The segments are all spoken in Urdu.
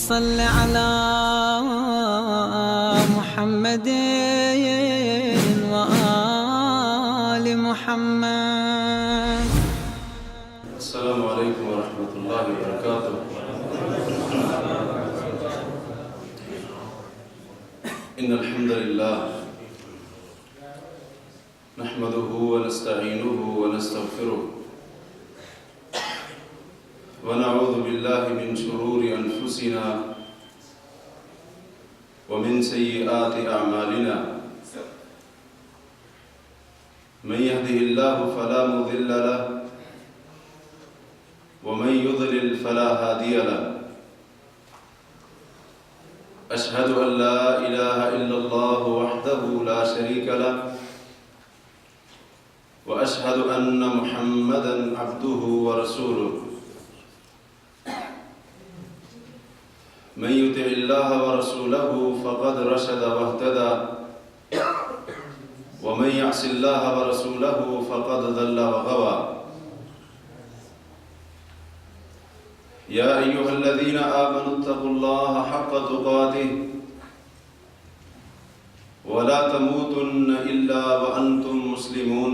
صل على محمد وآل محمد. السلام عليكم ورحمة الله وبركاته. إن الحمد لله نحمده ونستعينه ونستغفره ونعوذ بالله من شرور أنفسنا ومن سيئات أعمالنا. من يهده الله فلا مضل له ومن يضلل فلا هادي له. أشهد أن لا إله إلا الله وحده لا شريك له وأشهد أن محمدًا عبده ورسوله. من يطع الله ورسوله فقد رشد واهتدى ومن يعص الله ورسوله فقد ضل وغوى. يا أيها الذين آمنوا اتقوا الله حق تقاته ولا تموتن إلا وأنتم مسلمون.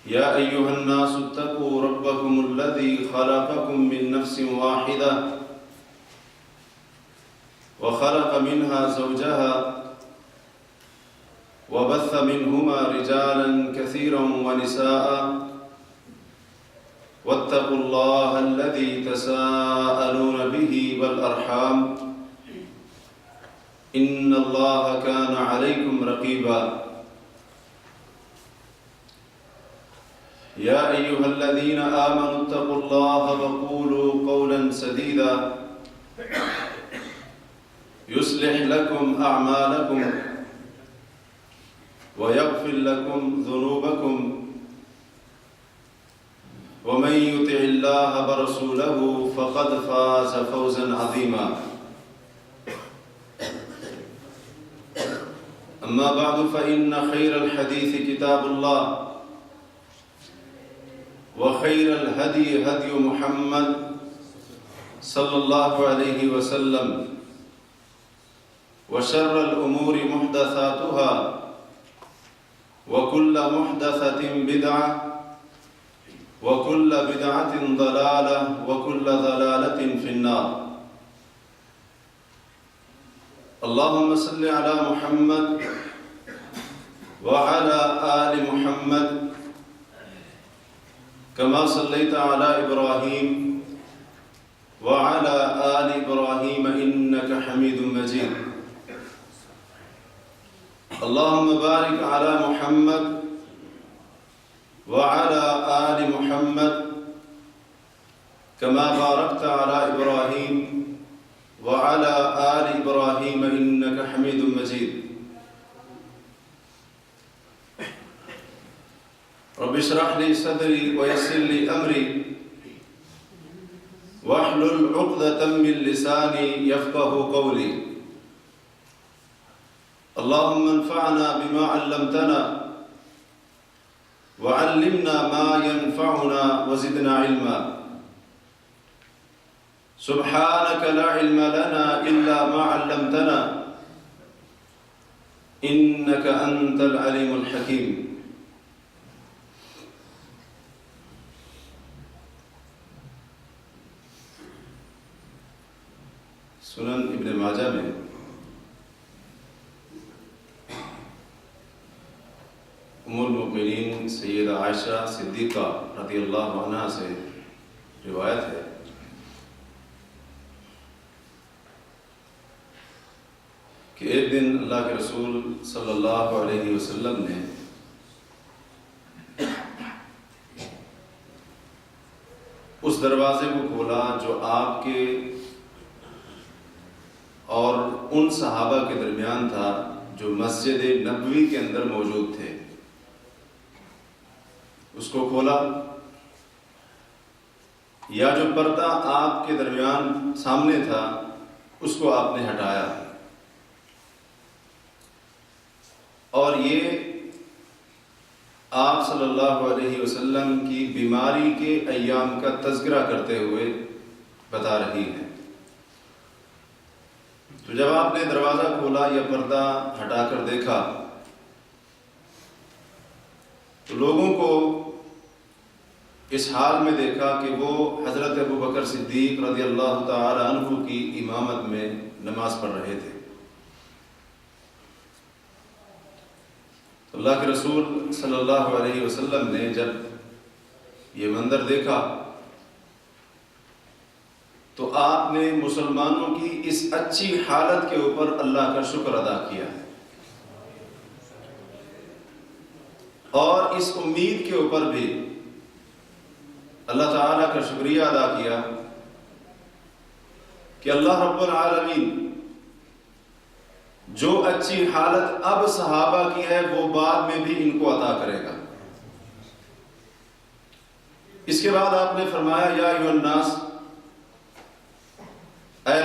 يا أيها الناس اتقوا ربكم الذي خلقكم من نفس واحدة وخلق منها زوجها وبث منهما رجالا كثيرا ونساء واتقوا الله الذي تساءلون به والأرحام إن الله كان عليكم رقيبا. يا أيها الذين آمنوا اتقوا الله وقولوا قولا سديدا يصلح لكم أعمالكم ويغفر لكم ذنوبكم ومن يطع الله ورسوله فقد فاز فوزا عظيما. أما بعد فإن خير الحديث كتاب الله وخير الهدي هدي محمد صلى الله عليه وسلم وشر الأمور محدثاتها وكل محدثة بدعة وكل بدعة ضلالة وكل ضلالة في النار. اللهم صل على محمد وعلى آل محمد كما صليت على إبراهيم وعلى آل إبراهيم إنك حميد مجيد. اللهم بارك على محمد وعلى آل محمد كما باركت على إبراهيم وعلى آل إبراهيم إنك حميد مجيد. رب اشرح لي صدري ويسر لي أمري واحلل عقدة من لساني يفقه قولي. اللهم انفعنا بما علمتنا وعلمنا ما ينفعنا وزدنا علما. سبحانك لا علم لنا إلا ما علمتنا إنك أنت العليم الحكيم. سنن ابن ماجہ میں ام المؤمنین سیدہ عائشہ صدیقہ رضی اللہ عنہا سے روایت ہے کہ ایک دن اللہ کے رسول صلی اللہ علیہ وسلم نے اس دروازے کو کھولا جو آپ کے اور ان صحابہ کے درمیان تھا جو مسجد نبوی کے اندر موجود تھے. اس کو کھولا یا جو پردہ آپ کے درمیان سامنے تھا اس کو آپ نے ہٹایا اور یہ آپ صلی اللہ علیہ وسلم کی بیماری کے ایام کا تذکرہ کرتے ہوئے بتا رہی ہیں۔ تو جب آپ نے دروازہ کھولا یا پردہ ہٹا کر دیکھا تو لوگوں کو اس حال میں دیکھا کہ وہ حضرت ابوبکر صدیق رضی اللہ تعالی عنہ کی امامت میں نماز پڑھ رہے تھے۔ اللہ کے رسول صلی اللہ علیہ وسلم نے جب یہ منظر دیکھا تو آپ نے مسلمانوں کی اس اچھی حالت کے اوپر اللہ کا شکر ادا کیا اور اس امید کے اوپر بھی اللہ تعالیٰ کا شکریہ ادا کیا کہ اللہ رب العالمین جو اچھی حالت اب صحابہ کی ہے وہ بعد میں بھی ان کو عطا کرے گا۔ اس کے بعد آپ نے فرمایا یا ایھا الناس، اے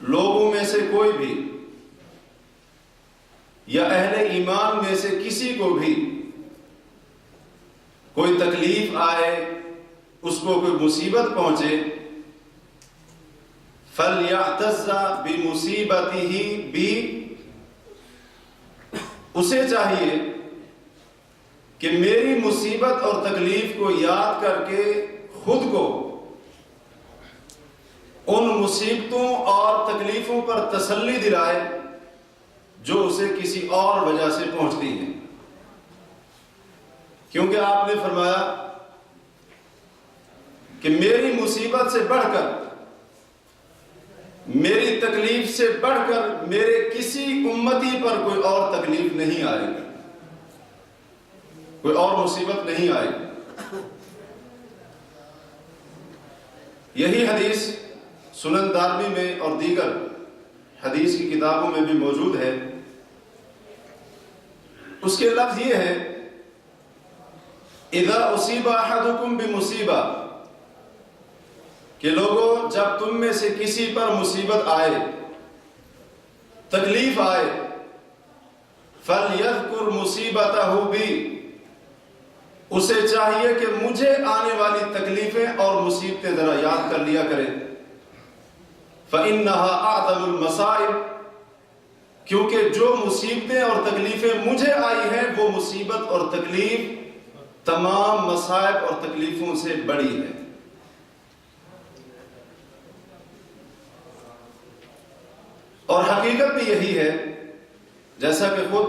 لوگوں میں سے کوئی بھی یا اہل ایمان میں سے کسی کو بھی کوئی تکلیف آئے، اس کو کوئی مصیبت پہنچے، فَلْيَعْتَزَّ بِمُصِيبَتِهِ بِي، اسے چاہیے کہ میری مصیبت اور تکلیف کو یاد کر کے خود کو ان مصیبتوں اور تکلیفوں پر تسلی دلائے جو اسے کسی اور وجہ سے پہنچتی ہیں، کیونکہ آپ نے فرمایا کہ میری مصیبت سے بڑھ کر، میری تکلیف سے بڑھ کر میرے کسی امتی پر کوئی اور تکلیف نہیں آئے گی، کوئی اور مصیبت نہیں آئے گی۔ یہی حدیث سنن دارمی میں اور دیگر حدیث کی کتابوں میں بھی موجود ہے۔ اس کے لفظ یہ ہے اذا اصیب احدکم بمصیبہ، کہ لوگوں جب تم میں سے کسی پر مصیبت آئے، تکلیف آئے، فَلْيَذْكُرْ مُصِيبَتَهُ بِي، اسے چاہیے کہ مجھے آنے والی تکلیفیں اور مصیبتیں ذرا یاد کر لیا کرے، فَإِنَّهَا أَعْظَمُ الْمَصَائِبِ، کیونکہ جو مصیبتیں اور تکلیفیں مجھے آئی ہیں وہ مصیبت اور تکلیف تمام مصائب اور تکلیفوں سے بڑی ہے۔ اور حقیقت بھی یہی ہے، جیسا کہ خود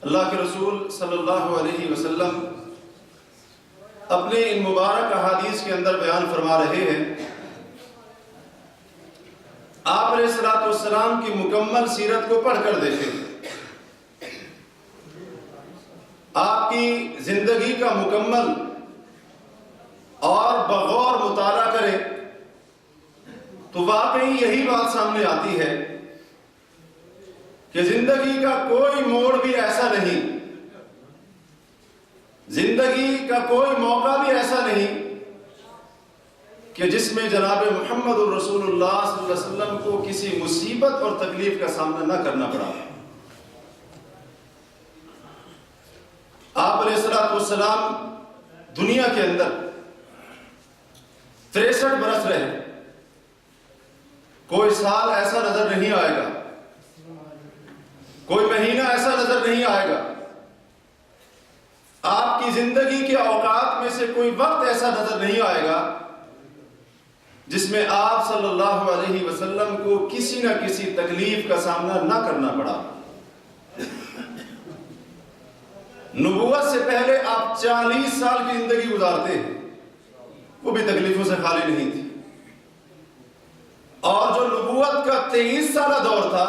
اللہ کے رسول صلی اللہ علیہ وسلم اپنے ان مبارک احادیث کے اندر بیان فرما رہے ہیں۔ آپ علیہ الصلوۃ والسلام کی مکمل سیرت کو پڑھ کر دیکھیں، آپ کی زندگی کا مکمل اور بغور مطالعہ کریں تو واقعی یہی بات سامنے آتی ہے کہ زندگی کا کوئی موڑ بھی ایسا نہیں، زندگی کا کوئی موقع بھی ایسا نہیں کہ جس میں جناب محمد الرسول اللہ صلی اللہ علیہ وسلم کو کسی مصیبت اور تکلیف کا سامنا نہ کرنا پڑا۔ آپ علیہ الصلوۃ والسلام دنیا کے اندر 63 برس رہے، کوئی سال ایسا نظر نہیں آئے گا، کوئی مہینہ ایسا نظر نہیں آئے گا، آپ کی زندگی کے اوقات میں سے کوئی وقت ایسا نظر نہیں آئے گا جس میں آپ صلی اللہ علیہ وسلم کو کسی نہ کسی تکلیف کا سامنا نہ کرنا پڑا۔ نبوت سے پہلے آپ 40 سال کی زندگی گزارتے ہیں، وہ بھی تکلیفوں سے خالی نہیں تھی، اور جو نبوت کا 23 سالہ دور تھا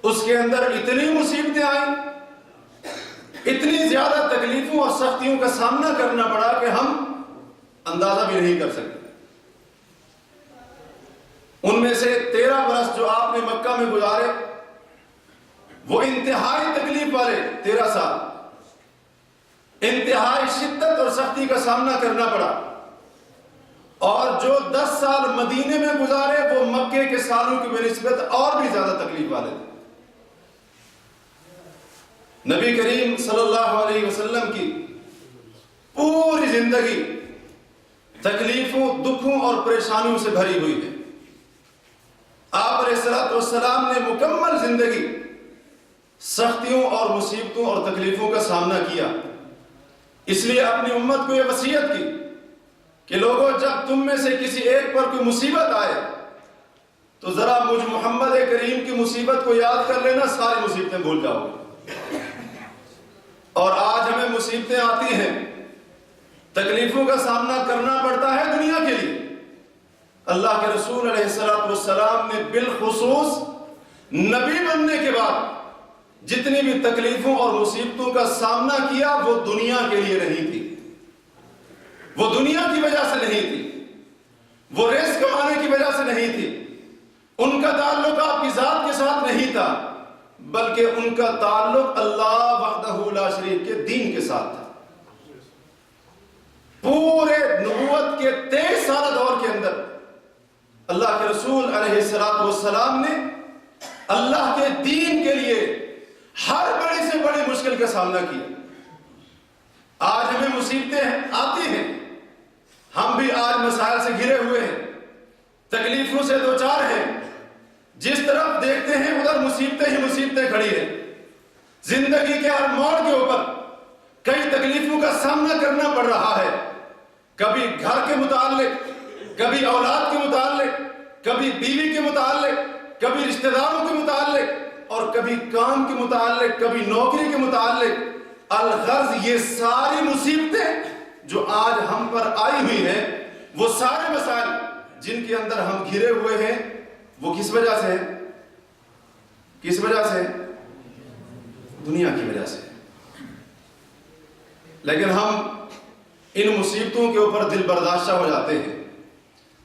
اس کے اندر اتنی مصیبتیں آئیں، اتنی زیادہ تکلیفوں اور سختیوں کا سامنا کرنا پڑا کہ ہم اندازہ بھی نہیں کر سکتے۔ ان میں سے 13 برس جو آپ نے مکہ میں گزارے وہ انتہائی تکلیف والے 13 سال، انتہائی شدت اور سختی کا سامنا کرنا پڑا، اور جو 10 سال مدینے میں گزارے وہ مکے کے سالوں کی بنسبت اور بھی زیادہ تکلیف والے تھے۔ نبی کریم صلی اللہ علیہ وسلم کی پوری زندگی تکلیفوں، دکھوں اور پریشانیوں سے بھری ہوئی ہے۔ آپ علیہ الصلوۃ والسلام نے مکمل زندگی سختیوں اور مصیبتوں اور تکلیفوں کا سامنا کیا، اس لیے اپنی امت کو یہ وصیت کی کہ لوگوں، جب تم میں سے کسی ایک پر کوئی مصیبت آئے تو ذرا مجھ محمد کریم کی مصیبت کو یاد کر لینا، ساری مصیبتیں بھول جاؤ گے۔ اور آج ہمیں مصیبتیں آتی ہیں، تکلیفوں کا سامنا کرنا پڑتا ہے دنیا کے لیے۔ اللہ کے رسول علیہ الصلوۃ والسلام نے بالخصوص نبی بننے کے بعد جتنی بھی تکلیفوں اور مصیبتوں کا سامنا کیا، وہ دنیا کے لیے نہیں تھی، وہ دنیا کی وجہ سے نہیں تھی، وہ رزق کمانے کی وجہ سے نہیں تھی، ان کا تعلق آپ کی ذات کے ساتھ نہیں تھا، بلکہ ان کا تعلق اللہ وحدہ لا شریک کے دین کے ساتھ تھا۔ پورے نبوت کے 23 سالہ دور کے اندر اللہ کے رسول علیہ الصلوۃ والسلام نے اللہ کے دین کے لیے ہر بڑی سے بڑی مشکل کا سامنا کیا۔ آج ہمیں مصیبتیں آتی ہیں، ہم بھی آج مسائل سے گھرے ہوئے ہیں، تکلیفوں سے دوچار ہیں، جس طرف دیکھتے ہیں ادھر مصیبتیں ہی مصیبتیں کھڑی ہیں۔ زندگی کے ہر موڑ کے اوپر کئی تکلیفوں کا سامنا کرنا پڑ رہا ہے، کبھی گھر کے متعلق، کبھی اولاد کے متعلق، کبھی بیوی کے متعلق، کبھی رشتہ داروں کے متعلق، اور کبھی کام کے متعلق، کبھی نوکری کے متعلق۔ الغرض یہ ساری مصیبتیں جو آج ہم پر آئی ہوئی ہیں، وہ سارے مسائل جن کے اندر ہم گھرے ہوئے ہیں، وہ کس وجہ سے ہیں؟ کس وجہ سے؟ دنیا کی وجہ سے۔ لیکن ہم ان مصیبتوں کے اوپر دل برداشتہ ہو جاتے ہیں،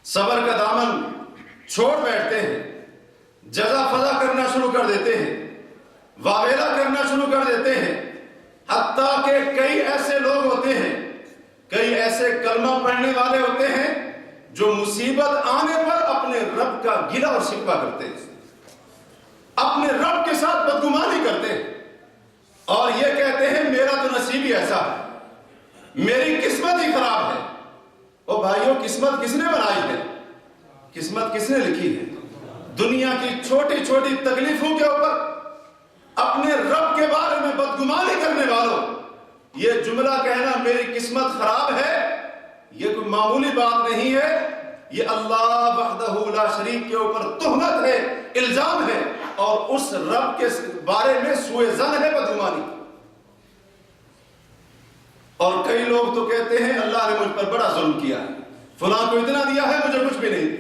صبر کا دامن چھوڑ بیٹھتے ہیں، جزا فضا کرنا شروع کر دیتے ہیں، واویلا کرنا شروع کر دیتے ہیں، حتیٰ کہ کئی ایسے لوگ ہوتے ہیں، کئی ایسے کلمہ پڑھنے والے ہوتے ہیں جو مصیبت آنے پر اپنے رب کا گلہ اور شکوہ کرتے ہیں، اپنے رب کے ساتھ بدگمانی کرتے ہیں، اور یہ کہتے ہیں میرا تو نصیب ہی ایسا ہے، میری قسمت ہی خراب ہے۔ او بھائیوں، قسمت کس نے بنائی ہے؟ قسمت کس نے لکھی ہے؟ دنیا کی چھوٹی چھوٹی تکلیفوں کے اوپر اپنے رب کے بارے میں بدگمانی کرنے والوں، یہ جملہ کہنا میری قسمت خراب ہے، یہ کوئی معمولی بات نہیں ہے، یہ اللہ وحدہ لا شریک کے اوپر تہمت ہے، الزام ہے، اور اس رب کے بارے میں سوء ظن ہے، بدگمانی۔ اور کئی لوگ تو کہتے ہیں اللہ نے مجھ پر بڑا ظلم کیا ہے، فلاں کو اتنا دیا ہے، مجھے کچھ بھی نہیں۔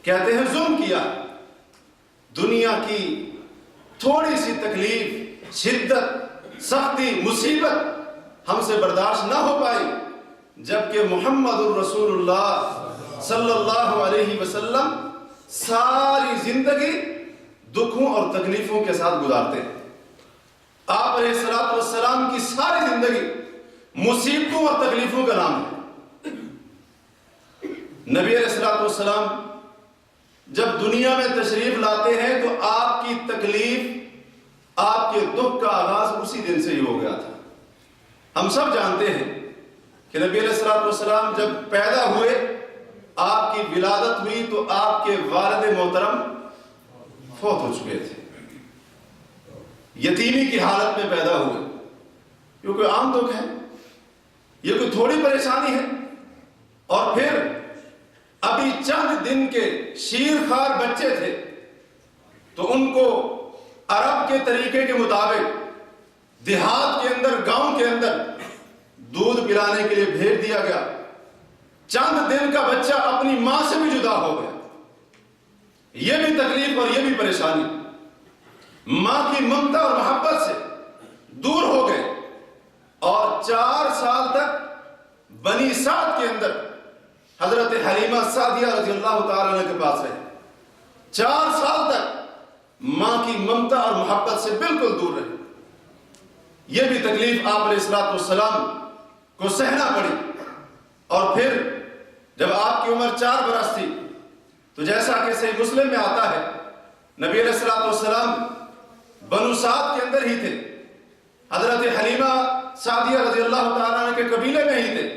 کہتے ہیں ظلم کیا۔ دنیا کی تھوڑی سی تکلیف، شدت، سختی، مصیبت ہم سے برداشت نہ ہو پائی، جبکہ محمد الرسول اللہ صلی اللہ علیہ وسلم ساری زندگی دکھوں اور تکلیفوں کے ساتھ گزارتے ہیں۔ آپ علیہ الصلوۃ والسلام کی ساری زندگی مصیبتوں اور تکلیفوں کا نام ہے۔ نبی علیہ الصلوۃ والسلام جب دنیا میں تشریف لاتے ہیں تو آپ کی تکلیف، آپ کے دکھ کا آغاز اسی دن سے ہی ہو گیا تھا۔ ہم سب جانتے ہیں کہ نبی علیہ الصلوۃ والسلام جب پیدا ہوئے، آپ کی ولادت ہوئی تو آپ کے والد محترم فوت ہو چکے تھے، یتیمی کی حالت میں پیدا ہوئے۔ یہ کوئی عام دکھ ہے؟ یہ کوئی تھوڑی پریشانی ہے؟ اور پھر ابھی چند دن کے شیرخوار بچے تھے تو ان کو عرب کے طریقے کے مطابق دیہات کے اندر، گاؤں کے اندر دودھ پلانے کے لیے بھیج دیا گیا۔ چند دن کا بچہ اپنی ماں سے بھی جدا ہو گیا۔ یہ بھی تکلیف اور یہ بھی پریشانی، ماں کی ممتا اور محبت سے دور ہو گئے، اور 4 سال تک بنی سعد کے اندر حضرت حلیمہ سعدیہ رضی اللہ تعالیٰ عنہ کے پاس رہے۔ 4 سال تک ماں کی ممتا اور محبت سے بالکل دور رہے۔ یہ بھی تکلیف آپ علیہ الصلوۃ والسلام کو سہنا پڑی۔ اور پھر جب آپ کی عمر 4 برس تھی تو جیسا کہ صحیح مسلم میں آتا ہے، نبی علیہ الصلوۃ والسلام بنو سعد کے اندر ہی تھے، حضرت حلیمہ سعدیہ رضی اللہ تعالیٰ عنہ کے قبیلے میں ہی تھے،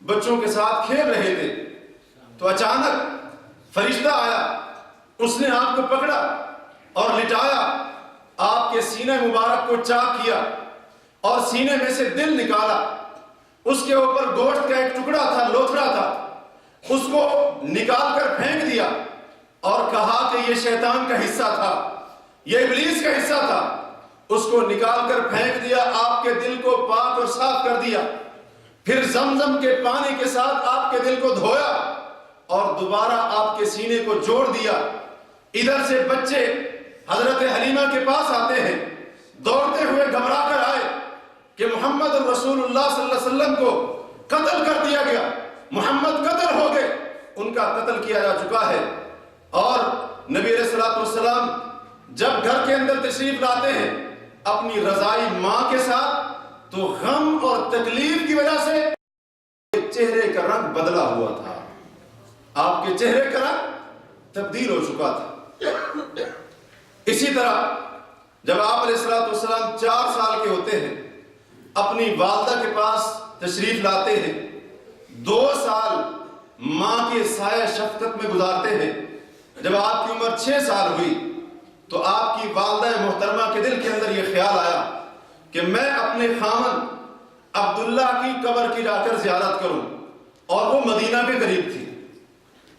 بچوں کے ساتھ کھیل رہے تھے تو اچانک فرشتہ آیا، اس نے آپ کو پکڑا اور لٹایا، آپ کے سینے مبارک کو چاک کیا اور سینے میں سے دل نکالا۔ اس کے اوپر گوشت کا ایک ٹکڑا تھا، لوتھڑا تھا، اس کو نکال کر پھینک دیا اور کہا کہ یہ شیطان کا حصہ تھا، یہ ابلیس کا حصہ تھا۔ اس کو نکال کر پھینک دیا، آپ کے دل کو پاک اور صاف کر دیا، پھر زمزم کے پانی کے ساتھ آپ کے دل کو دھویا اور دوبارہ آپ کے سینے کو جوڑ دیا۔ ادھر سے بچے حضرت حلیمہ کے پاس آتے ہیں، دوڑتے ہوئے گھبرا کر آئے کہ محمد رسول اللہ صلی اللہ علیہ وسلم کو قتل کر دیا گیا، محمد قتل ہو گئے، ان کا قتل کیا جا چکا ہے۔ اور نبی علیہ الصلوۃ والسلام جب گھر کے اندر تشریف لاتے ہیں اپنی رضائی ماں کے ساتھ، تو غم اور تکلیف کی وجہ سے چہرے کا رنگ بدلا ہوا تھا، آپ کے چہرے کا رنگ تبدیل ہو چکا تھا۔ اسی طرح جب آپ علیہ الصلوۃ والسلام 4 سال کے ہوتے ہیں، اپنی والدہ کے پاس تشریف لاتے ہیں، 2 سال ماں کے سایہ شفقت میں گزارتے ہیں۔ جب آپ کی عمر 6 سال ہوئی تو آپ کی والدہ محترمہ کے دل کے اندر یہ خیال آیا کہ میں اپنے خامن عبداللہ کی قبر کی جا کر زیارت کروں، اور وہ مدینہ کے قریب تھی۔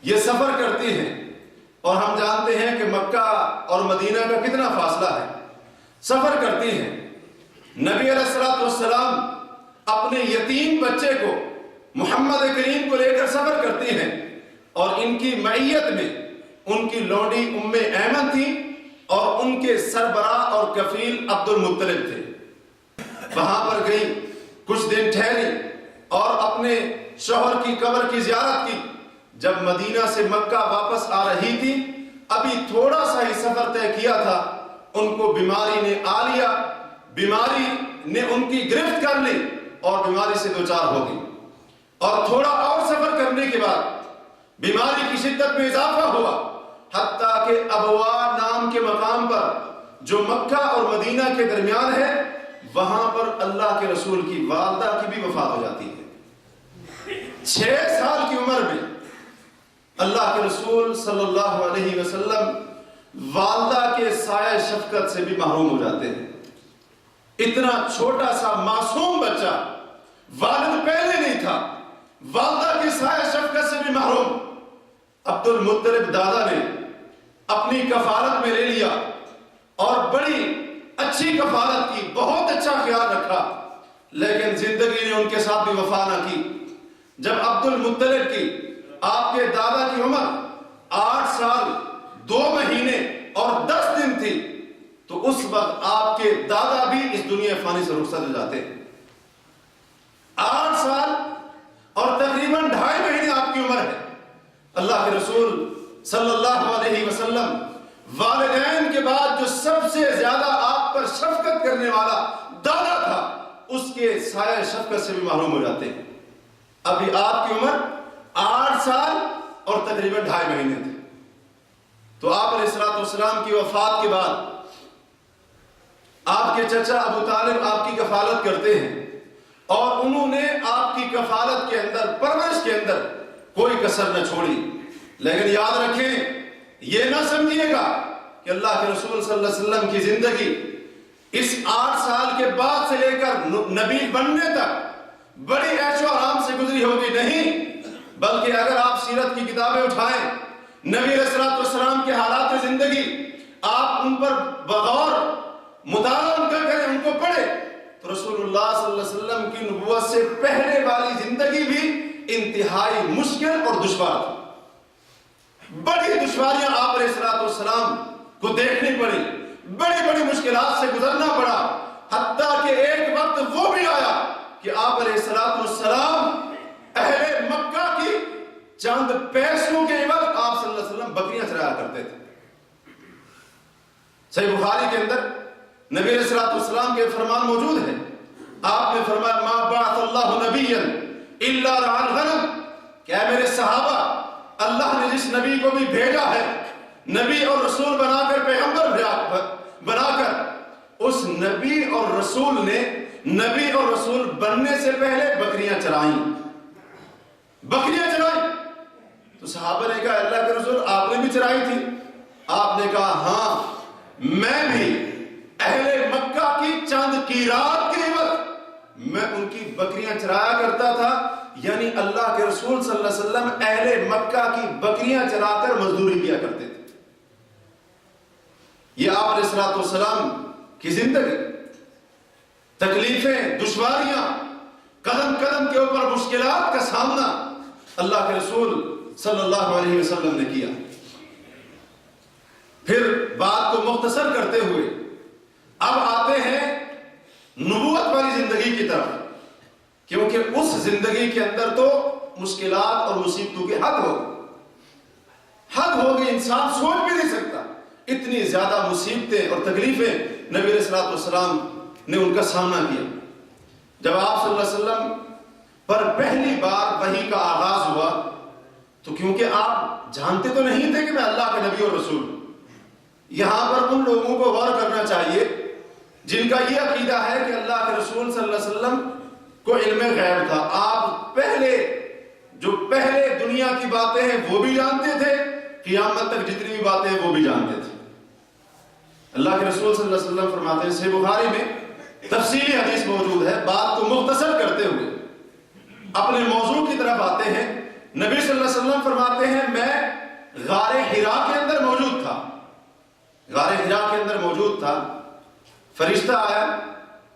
یہ سفر کرتی ہیں اور ہم جانتے ہیں کہ مکہ اور مدینہ کا کتنا فاصلہ ہے، سفر کرتی ہیں۔ نبی علیہ الصلوۃ والسلام اپنے یتیم بچے کو محمد کریم کو لے کر سفر کرتی ہیں، اور ان کی معیت میں ان کی لونڈی ام ایمن تھی اور ان کے سربراہ اور کفیل عبد المطلب تھے۔ وہاں پر گئی، کچھ دن ٹھہری اور اپنے شوہر کی قبر کی زیارت کی۔ جب مدینہ سے مکہ واپس آ رہی تھی، ابھی تھوڑا سا ہی سفر طے کیا تھا، ان کو بیماری نے آ لیا، بیماری نے ان کی گرفت کر لی اور بیماری سے دوچار ہو گئی۔ اور تھوڑا اور سفر کرنے کے بعد بیماری کی شدت میں اضافہ ہوا، حتیٰ کہ ابوا نام کے مقام پر جو مکہ اور مدینہ کے درمیان ہے، وہاں پر اللہ کے رسول کی والدہ کی بھی وفات ہو جاتی ہے۔ 6 سال کی عمر میں اللہ کے رسول صلی اللہ علیہ وسلم والدہ کے سایہ شفقت سے بھی محروم ہو جاتے ہیں۔ اتنا چھوٹا سا معصوم بچہ، والد پہلے نہیں تھا، والدہ کے سایہ شفقت سے بھی محروم۔ عبد المطلب دادا نے اپنی کفالت میں لے لیا اور بڑی اچھی کفالت کی، بہت اچھا خیال رکھا، لیکن زندگی نے ان کے ساتھ بھی وفا نہ کی۔ جب عبد المطلب کی، آپ کے دادا کی عمر 8 سال 2 مہینے اور 10 دن تھی، تو اس وقت آپ کے دادا بھی اس دنیا فانی سے رخصت ہو جاتے ہیں۔ 8 سال اور تقریباً 2.5 مہینے آپ کی عمر ہے۔ اللہ کے رسول صلی اللہ علیہ وسلم والدین کے بعد جو سب سے زیادہ آپ پر شفقت کرنے والا دادا تھا، اس کے سایہ شفقت سے بھی محروم ہو جاتے ہیں۔ ابھی آپ کی عمر 8 سال اور تقریباً 2.5 مہینے تھے۔ تو آپ علیہ الصلوۃ والسلام کی وفات کے بعد آپ کے چچا ابو طالب آپ کی کفالت کرتے ہیں، اور انہوں نے آپ کی کفالت کے اندر، پرورش کے اندر کوئی کسر نہ چھوڑی۔ لیکن یاد رکھیں، یہ نہ سمجھیے گا کہ اللہ کے رسول صلی اللہ علیہ وسلم کی زندگی اس 8 سال کے بعد سے لے کر نبی بننے تک بڑی عیش و آرام سے گزری ہوگی، نہیں، بلکہ اگر آپ سیرت کی کتابیں اٹھائیں، نبی علیہ الصلوۃ والسلام کے حالات زندگی، آپ ان پر بغور مطالعہ ان کا کریں، ان کو پڑھیں، تو رسول اللہ صلی اللہ علیہ وسلم کی نبوت سے پہلے والی زندگی بھی انتہائی مشکل اور دشوار تھی۔ بڑی دشواریاں آپ علیہ الصلوۃ والسلام کو دیکھنی پڑی، بڑی بڑی مشکلات سے گزرنا پڑا، حتیٰ کہ ایک وقت وہ بھی آیا کہ آپ علیہ الصلوۃ والسلام اہل مکہ کی چند پیسوں کے عوض آپ صلی اللہ علیہ وسلم بکریاں چرایا کرتے تھے۔ صحیح بخاری کے اندر نبی علیہ الصلوۃ والسلام کے فرمان موجود ہے، آپ نے فرمایا ما بعث اللہ نبیا الا رعى الغنم، کہ اے میرے صحابہ، اللہ نے جس نبی کو بھی بھیجا ہے، نبی اور رسول بنا کر، پیغمبر بنا کر، اس نبی اور رسول نے نبی اور رسول بننے سے پہلے بکریاں چرائیں۔ بکریاں چرائی؟ تو صحابہ نے کہا اللہ کے رسول آپ نے بھی چرائی تھی؟ آپ نے کہا ہاں میں بھی اہل مکہ کی چند قیراط کے عوض میں ان کی بکریاں چرایا کرتا تھا. یعنی اللہ کے رسول صلی اللہ علیہ وسلم اہل مکہ کی بکریاں چرا کر مزدوری کیا کرتے تھے. یہ آپ علیہ الصلوۃ والسلام کی زندگی، تکلیفیں، دشواریاں، قدم قدم کے اوپر مشکلات کا سامنا اللہ کے رسول صلی اللہ علیہ وسلم نے کیا. پھر بات کو مختصر کرتے ہوئے اب آتے ہیں نبوت والی زندگی کی طرف، کیونکہ اس زندگی کے اندر تو مشکلات اور مصیبتوں کے حد ہو گئی. انسان سوچ بھی نہیں سکتا اتنی زیادہ مصیبتیں اور تکلیفیں نبی علیہ الصلوۃ والسلام نے ان کا سامنا کیا. جب آپ صلی اللہ علیہ وسلم پر پہلی بار وحی کا آغاز ہوا تو کیونکہ آپ جانتے تو نہیں تھے کہ میں اللہ کے نبی اور رسول ہوں. یہاں پر ان لوگوں کو غور کرنا چاہیے جن کا یہ عقیدہ ہے کہ اللہ کے رسول صلی اللہ علیہ وسلم کو علم غیب تھا. آپ پہلے دنیا کی باتیں ہیں وہ بھی جانتے تھے، قیامت تک جتنی بھی باتیں ہیں وہ بھی جانتے تھے. اللہ کے رسول صلی اللہ علیہ وسلم فرماتے ہیں، صحیح بخاری میں تفصیلی حدیث موجود ہے. بات کو مختصر کرتے ہوئے اپنے موضوع کی طرف آتے ہیں. نبی صلی اللہ علیہ وسلم فرماتے ہیں میں غار حرا کے اندر موجود تھا. غار حرا کے اندر موجود تھا، فرشتہ آیا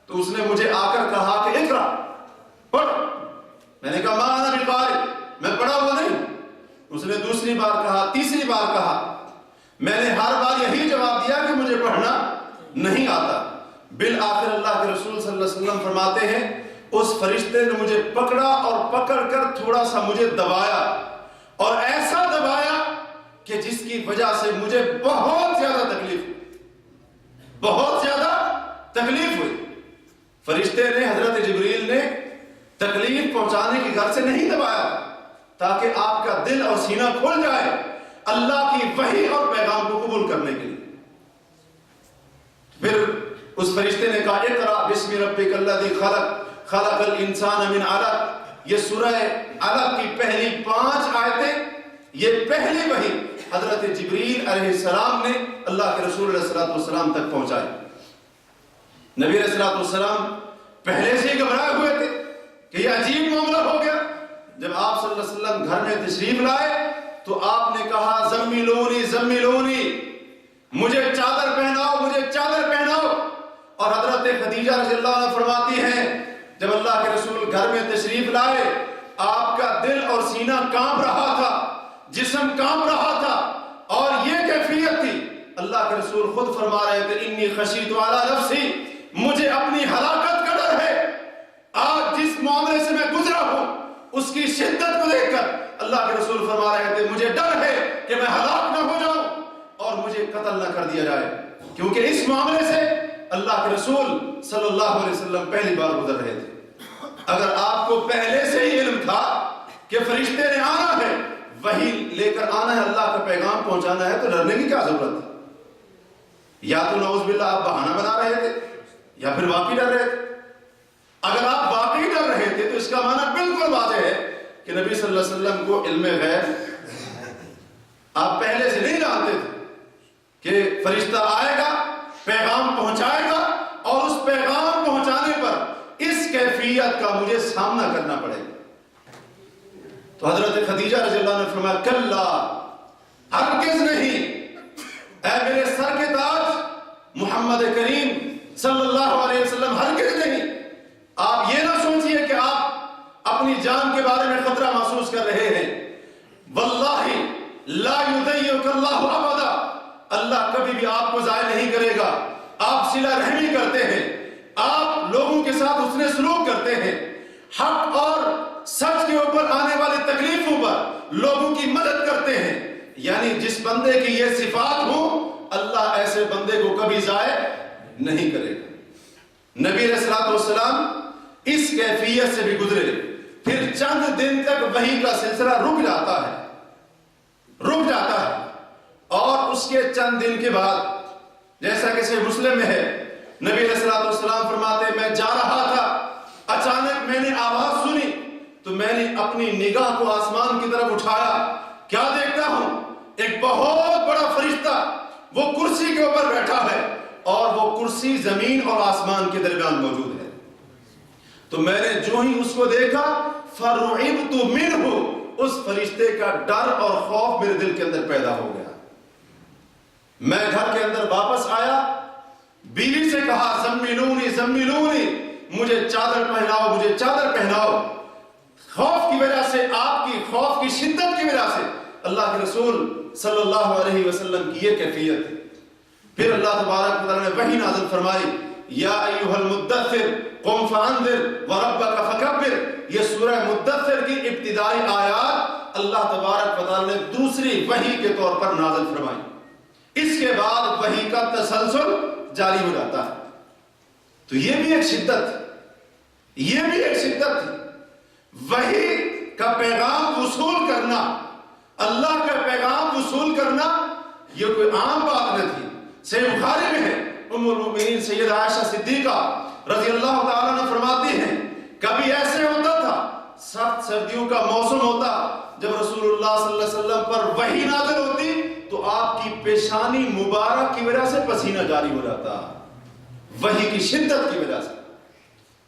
تو اس نے مجھے آ کر کہا کہ اقرا، پڑھ. میں نے کہا ما انا بقارئ، میں پڑھا ہوا نہیں. اس نے دوسری بار کہا، تیسری بار کہا. میں نے ہر بار یہی جواب دیا کہ مجھے پڑھنا نہیں آتا. بالآخر اللہ کے رسول صلی اللہ علیہ وسلم فرماتے ہیں اس فرشتے نے مجھے پکڑا اور پکڑ کر تھوڑا سا مجھے دبایا، اور ایسا دبایا کہ جس کی وجہ سے مجھے بہت زیادہ تکلیف ہوئی. فرشتے نے، حضرت جبریل نے تکلیف پہنچانے کی غرض سے نہیں دبایا تاکہ آپ کا دل اور سینہ کھل جائے اللہ کی وحی اور پیغام کو قبول کرنے کے لیے. پھر اس فرشتے نے کہا اقرا بسم ربک الذی خلق خلق الانسان من علق. یہ سورہ علق کی پہلی 5 آیتیں، یہ پہلی وحی حضرت جبریل علیہ السلام نے اللہ کے رسول علیہ الصلوۃ والسلام تک پہنچائی. نبی علیہ الصلوۃ والسلام پہلے سے ہی گھبرائے ہوئے تھے کہ یہ عجیب معاملہ ہو گیا. جب آپ صلی اللہ علیہ وسلم گھر میں تشریف لائے تو آپ نے کہا زملونی زملونی، مجھے چادر پہناؤ، مجھے چادر پہناؤ. اور حضرت خدیجہ رضی اللہ عنہ فرماتی ہیں جب اللہ کے رسول گھر میں تشریف لائے آپ کا دل اور سینہ کانپ رہا تھا، جسم کانپ رہا تھا، اور یہ کیفیت تھی. اللہ کے رسول خود فرما رہے تھے انی خشیت علی نفسی، مجھے اپنی ہلاکت کا ڈر ہے. آج جس معاملے سے میں گزرا ہوں اس کی شدت کو دیکھ کر اللہ کے رسول فرما رہے تھے مجھے ڈر ہے کہ میں ہلاک نہ ہو جاؤں اور مجھے قتل نہ کر دیا جائے، کیونکہ اس معاملے سے اللہ کے رسول صلی اللہ علیہ وسلم پہلی بار گزر رہے تھے. اگر آپ کو پہلے سے ہی علم تھا کہ فرشتے نے آنا ہے، وحی لے کر آنا ہے، اللہ کا پیغام پہنچانا ہے، تو ڈرنے کی کیا ضرورت ہے؟ یا تو نعوذ باللہ آپ بہانہ بنا رہے تھے یا پھر واقعی ڈر رہے تھے. اگر آپ واقعی ڈر رہے تھے تو اس کا معنی بالکل واضح ہے کہ نبی صلی اللہ علیہ وسلم کو علم غیب آپ پہلے سے نہیں جانتے تھے کہ فرشتہ آئے گا، پیغام پہنچائے گا، اور اس پیغام پہنچانے پر اس کیفیت کا مجھے سامنا کرنا پڑے گا. تو حضرت خدیجہ رضی اللہ عنہ نے فرمایا کلا، ہرگز نہیں، اے میرے سر کے تاج محمد کریم صلی اللہ علیہ وسلم، ہرگز نہیں. آپ یہ نہ سوچئے کہ آپ اپنی جان کے بارے میں خطرہ محسوس کر رہے ہیں. واللہ لا یضیعک اللہ ابدا، اللہ کبھی بھی آپ کو ضائع نہیں کرے گا. آپ صلہ رحمی کرتے ہیں، آپ لوگوں کے ساتھ حسن سلوک کرتے ہیں، حق اور سچ کے اوپر آنے والی تکلیفوں پر لوگوں کی مدد کرتے ہیں. یعنی جس بندے کی یہ صفات ہوں اللہ ایسے بندے کو کبھی ضائع نہیں کرے گا. نبی علیہ الصلوۃ والسلام اس کیفیت سے بھی گزرے. پھر چند دن تک وحی کا سلسلہ رک جاتا ہے، اور اس کے چند دن کے بعد جیسا کہ صحیح مسلم میں ہے نبی علیہ الصلوۃ والسلام فرماتے میں جا رہا تھا، اچانک میں نے آواز سنی تو میں نے اپنی نگاہ کو آسمان کی طرف اٹھایا، کیا دیکھتا ہوں؟ ایک بہت بڑا فرشتہ وہ کرسی کے اوپر بیٹھا ہے، اور وہ کرسی زمین اور آسمان کے درمیان موجود ہے۔ تو میں نے جو ہی اس کو دیکھا، فَرُعِبْتُ مِنْهُ، اس فرشتے کا ڈر اور خوف میرے دل کے اندر پیدا ہو گیا۔ میں گھر کے اندر واپس آیا، بیوی سے کہا زملونی زملونی، مجھے چادر پہناؤ، مجھے چادر پہناؤ۔ خوف کی وجہ سے، آپ کی خوف کی شدت کی وجہ سے اللہ کے رسول صلی اللہ علیہ وسلم کی یہ کیفیت ہے۔ پھر اللہ تبارک و تعالیٰ نے وحی نازل فرمائی، یا ایھا المدثر قم فانذر وربک فکبر۔ یہ سورہ مدثر کی ابتدائی آیات اللہ تبارک و تعالیٰ نے دوسری وحی کے طور پر نازل فرمائی۔ اس کے بعد وحی کا تسلسل جاری ہو جاتا ہے۔ تو یہ بھی ایک شدت، یہ بھی ایک شدت تھی۔ وحی کا پیغام وصول کرنا، اللہ کا پیغام وصول کرنا، یہ کوئی عام بات نہ تھی۔ صحیح بخاری میں ہے، ام المؤمنین سیدہ عائشہ صدیقہ رضی اللہ تعالیٰ عنہ فرماتی ہیں، کبھی ایسے ہوتا تھا، سخت سردیوں کا موسم ہوتا، جب رسول اللہ صلی اللہ علیہ وسلم پر وحی نازل ہوتی تو آپ کی پیشانی مبارک کی وجہ سے پسینہ جاری ہو جاتا، وحی کی شدت کی وجہ سے،